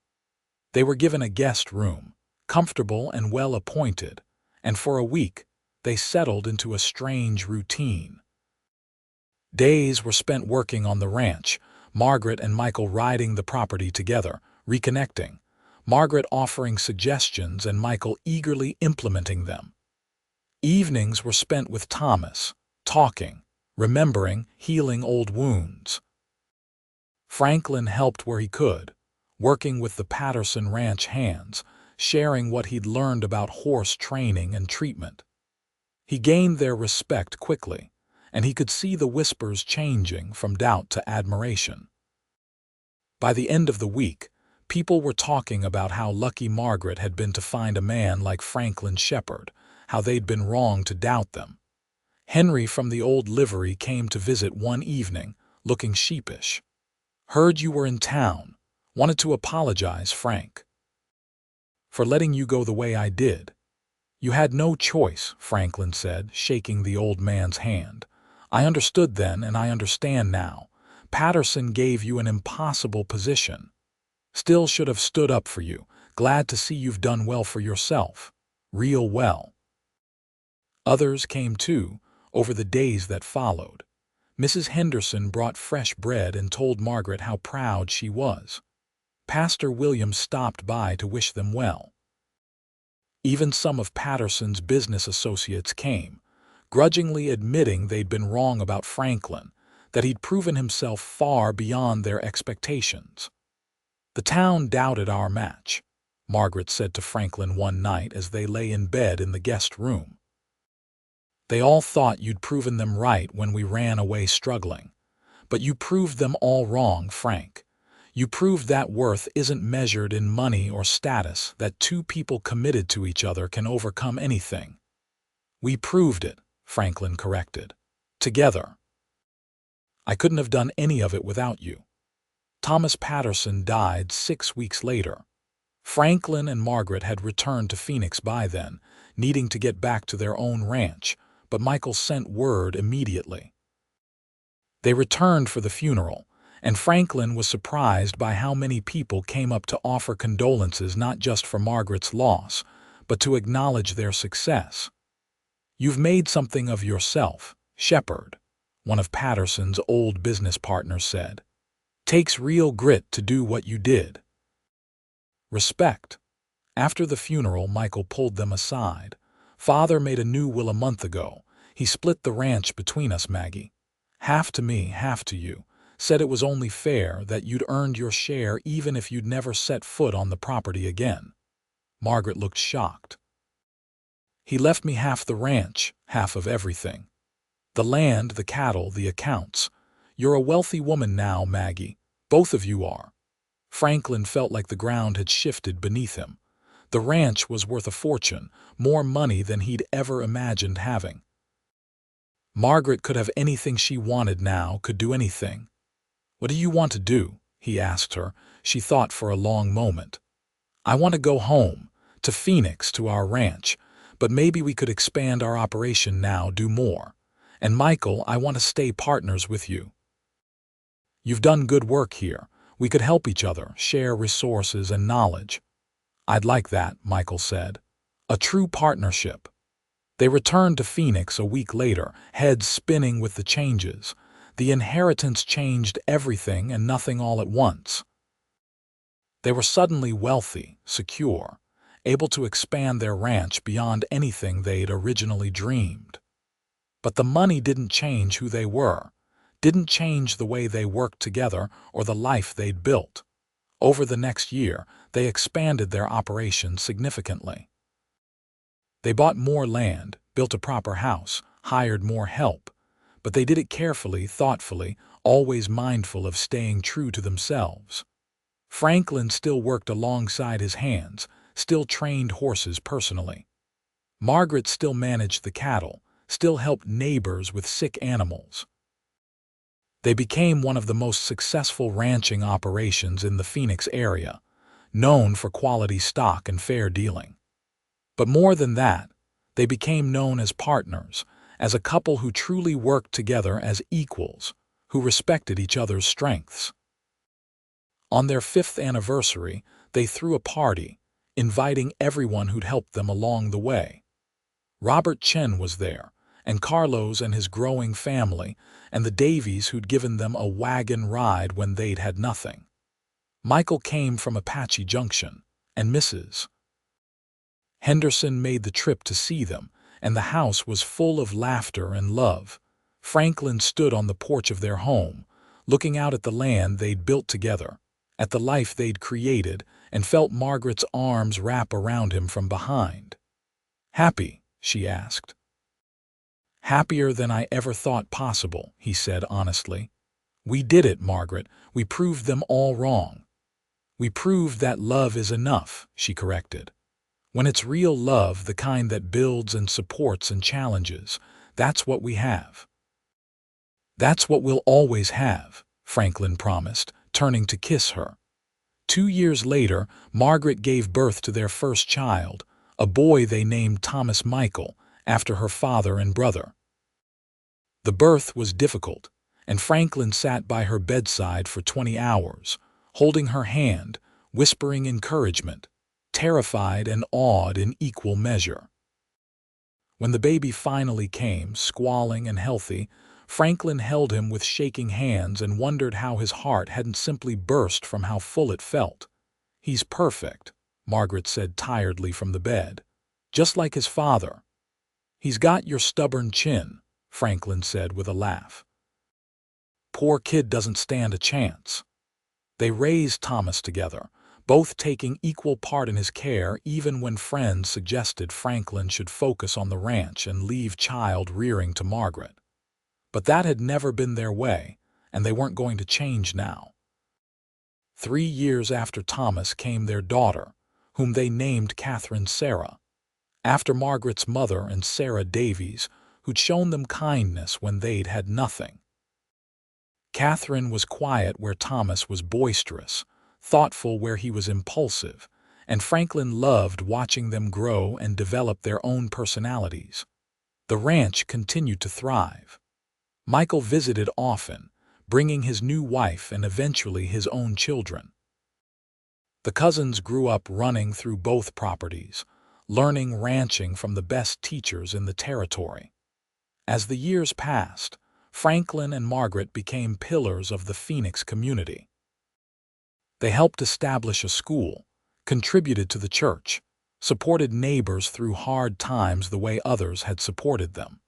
They were given a guest room, comfortable and well appointed, and for a week they settled into a strange routine. Days were spent working on the ranch, Margaret and Michael riding the property together, reconnecting, Margaret offering suggestions and Michael eagerly implementing them. Evenings were spent with Thomas, talking, remembering, healing old wounds. Franklin helped where he could, working with the Patterson ranch hands, sharing what he'd learned about horse training and treatment. He gained their respect quickly, and he could see the whispers changing from doubt to admiration. By the end of the week, people were talking about how lucky Margaret had been to find a man like Franklin Shepherd, how they'd been wrong to doubt them. Henry from the old livery came to visit one evening, looking sheepish. "Heard you were in town. Wanted to apologize, Frank, for letting you go the way I did." "You had no choice," Franklin said, shaking the old man's hand. "I understood then and I understand now. Patterson gave you an impossible position. Still should have stood up for you. Glad to see you've done well for yourself. Real well." Others came too, over the days that followed. Mrs. Henderson brought fresh bread and told Margaret how proud she was. Pastor Williams stopped by to wish them well. Even some of Patterson's business associates came, grudgingly admitting they'd been wrong about Franklin, that he'd proven himself far beyond their expectations. "The town doubted our match," Margaret said to Franklin one night as they lay in bed in the guest room. "They all thought you'd proven them right when we ran away struggling. But you proved them all wrong, Frank. You proved that worth isn't measured in money or status, that two people committed to each other can overcome anything." "We proved it," Franklin corrected. "Together. I couldn't have done any of it without you." Thomas Patterson died 6 weeks later. Franklin and Margaret had returned to Phoenix by then, needing to get back to their own ranch, but Michael sent word immediately. They returned for the funeral, and Franklin was surprised by how many people came up to offer condolences not just for Margaret's loss, but to acknowledge their success. "You've made something of yourself, Shepherd," one of Patterson's old business partners said. "Takes real grit to do what you did." Respect. After the funeral, Michael pulled them aside. "Father made a new will a month ago. He split the ranch between us, Maggie. Half to me, half to you. Said it was only fair, that you'd earned your share even if you'd never set foot on the property again." Margaret looked shocked. "He left me half the ranch, half of everything. The land, the cattle, the accounts. You're a wealthy woman now, Maggie. Both of you are." Franklin felt like the ground had shifted beneath him. The ranch was worth a fortune, more money than he'd ever imagined having. Margaret could have anything she wanted now, could do anything. "What do you want to do?" he asked her. She thought for a long moment. "I want to go home, to Phoenix, to our ranch, but maybe we could expand our operation now, do more. And Michael, I want to stay partners with you. You've done good work here. We could help each other, share resources and knowledge." "I'd like that," Michael said. "A true partnership." They returned to Phoenix a week later, heads spinning with the changes. The inheritance changed everything and nothing all at once. They were suddenly wealthy, secure, able to expand their ranch beyond anything they'd originally dreamed. But the money didn't change who they were, didn't change the way they worked together or the life they'd built. Over the next year, they expanded their operation significantly. They bought more land, built a proper house, hired more help, but they did it carefully, thoughtfully, always mindful of staying true to themselves. Franklin still worked alongside his hands, still trained horses personally. Margaret still managed the cattle, still helped neighbors with sick animals. They became one of the most successful ranching operations in the Phoenix area, known for quality stock and fair dealing. But more than that, they became known as partners, as a couple who truly worked together as equals, who respected each other's strengths. On their 5th anniversary, they threw a party, inviting everyone who'd helped them along the way. Robert Chen was there, and Carlos and his growing family, and the Davies who'd given them a wagon ride when they'd had nothing. Michael came from Apache Junction, and Mrs. Henderson made the trip to see them, and the house was full of laughter and love. Franklin stood on the porch of their home, looking out at the land they'd built together, at the life they'd created, and felt Margaret's arms wrap around him from behind. "Happy?" she asked. "Happier than I ever thought possible," he said honestly. "We did it, Margaret. We proved them all wrong." "We proved that love is enough," she corrected. "When it's real love, the kind that builds and supports and challenges, that's what we have." "That's what we'll always have," Franklin promised, turning to kiss her. 2 years later, Margaret gave birth to their first child, a boy they named Thomas Michael, after her father and brother. The birth was difficult, and Franklin sat by her bedside for 20 hours, holding her hand, whispering encouragement, terrified and awed in equal measure. When the baby finally came, squalling and healthy, Franklin held him with shaking hands and wondered how his heart hadn't simply burst from how full it felt. "He's perfect," Margaret said tiredly from the bed. "Just like his father." "He's got your stubborn chin," Franklin said with a laugh. "Poor kid doesn't stand a chance." They raised Thomas together, both taking equal part in his care even when friends suggested Franklin should focus on the ranch and leave child rearing to Margaret. But that had never been their way, and they weren't going to change now. 3 years after Thomas came their daughter, whom they named Catherine Sarah, after Margaret's mother and Sarah Davies, who'd shown them kindness when they'd had nothing. Catherine was quiet where Thomas was boisterous, thoughtful where he was impulsive, and Franklin loved watching them grow and develop their own personalities. The ranch continued to thrive. Michael visited often, bringing his new wife and eventually his own children. The cousins grew up running through both properties, learning ranching from the best teachers in the territory. As the years passed, Franklin and Margaret became pillars of the Phoenix community. They helped establish a school, contributed to the church, supported neighbors through hard times the way others had supported them.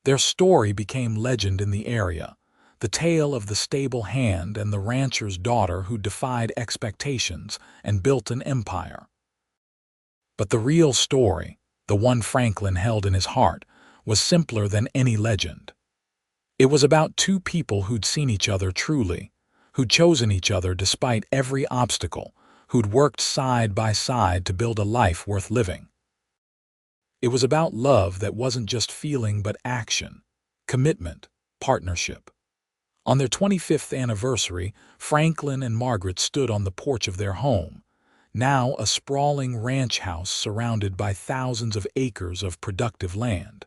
Their story became legend in the area, the tale of the stable hand and the rancher's daughter who defied expectations and built an empire. But the real story, the one Franklin held in his heart, was simpler than any legend. It was about two people who'd seen each other truly, who'd chosen each other despite every obstacle, who'd worked side by side to build a life worth living. It was about love that wasn't just feeling but action, commitment, partnership. On their 25th anniversary, Franklin and Margaret stood on the porch of their home, now a sprawling ranch house surrounded by thousands of acres of productive land.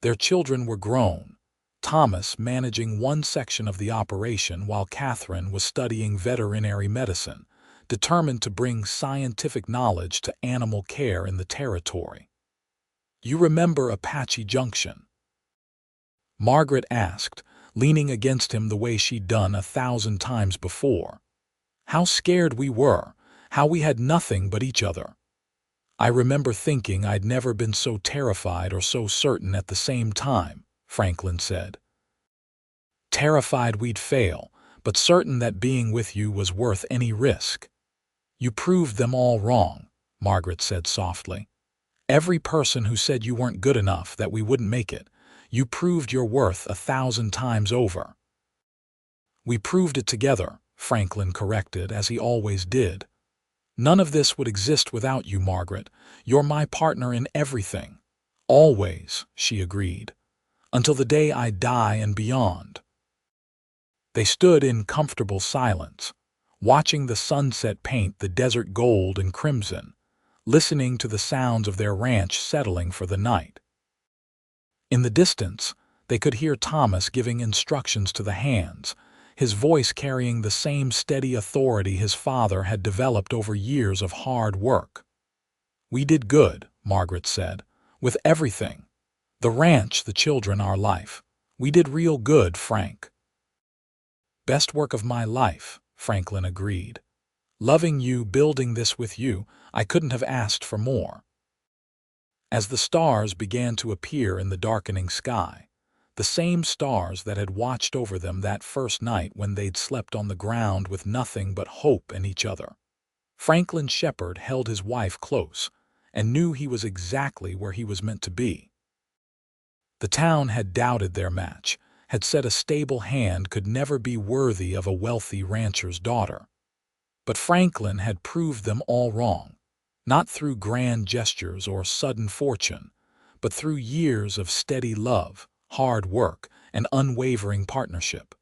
Their children were grown, Thomas managing one section of the operation while Catherine was studying veterinary medicine, determined to bring scientific knowledge to animal care in the territory. "You remember Apache Junction?" Margaret asked, leaning against him the way she'd done 1,000 times before. "How scared we were, how we had nothing but each other." "I remember thinking I'd never been so terrified or so certain at the same time," Franklin said. "Terrified we'd fail, but certain that being with you was worth any risk." "You proved them all wrong," Margaret said softly. "Every person who said you weren't good enough, that we wouldn't make it, you proved your worth 1,000 times over." "We proved it together," Franklin corrected, as he always did. "None of this would exist without you, Margaret. You're my partner in everything." "Always," she agreed. "Until the day I die and beyond." They stood in comfortable silence, watching the sunset paint the desert gold and crimson, listening to the sounds of their ranch settling for the night. In the distance, they could hear Thomas giving instructions to the hands, his voice carrying the same steady authority his father had developed over years of hard work. "We did good," Margaret said, "with everything. The ranch, the children, our life. We did real good, Frank." "Best work of my life," Franklin agreed. "Loving you, building this with you, I couldn't have asked for more." As the stars began to appear in the darkening sky, the same stars that had watched over them that first night when they'd slept on the ground with nothing but hope in each other, Franklin Shepard held his wife close and knew he was exactly where he was meant to be. The town had doubted their match, had said a stable hand could never be worthy of a wealthy rancher's daughter. But Franklin had proved them all wrong, not through grand gestures or sudden fortune, but through years of steady love, hard work, and unwavering partnership.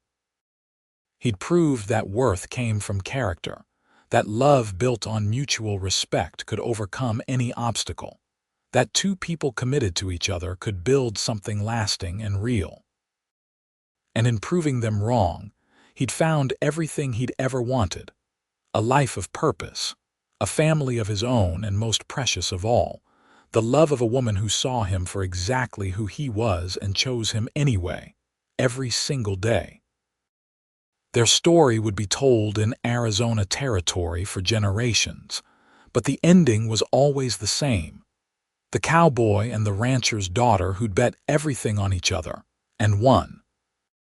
He'd proved that worth came from character, that love built on mutual respect could overcome any obstacle, that two people committed to each other could build something lasting and real. And in proving them wrong, he'd found everything he'd ever wanted: a life of purpose, a family of his own, and most precious of all, the love of a woman who saw him for exactly who he was and chose him anyway, every single day. Their story would be told in Arizona territory for generations, but the ending was always the same: the cowboy and the rancher's daughter who'd bet everything on each other and won.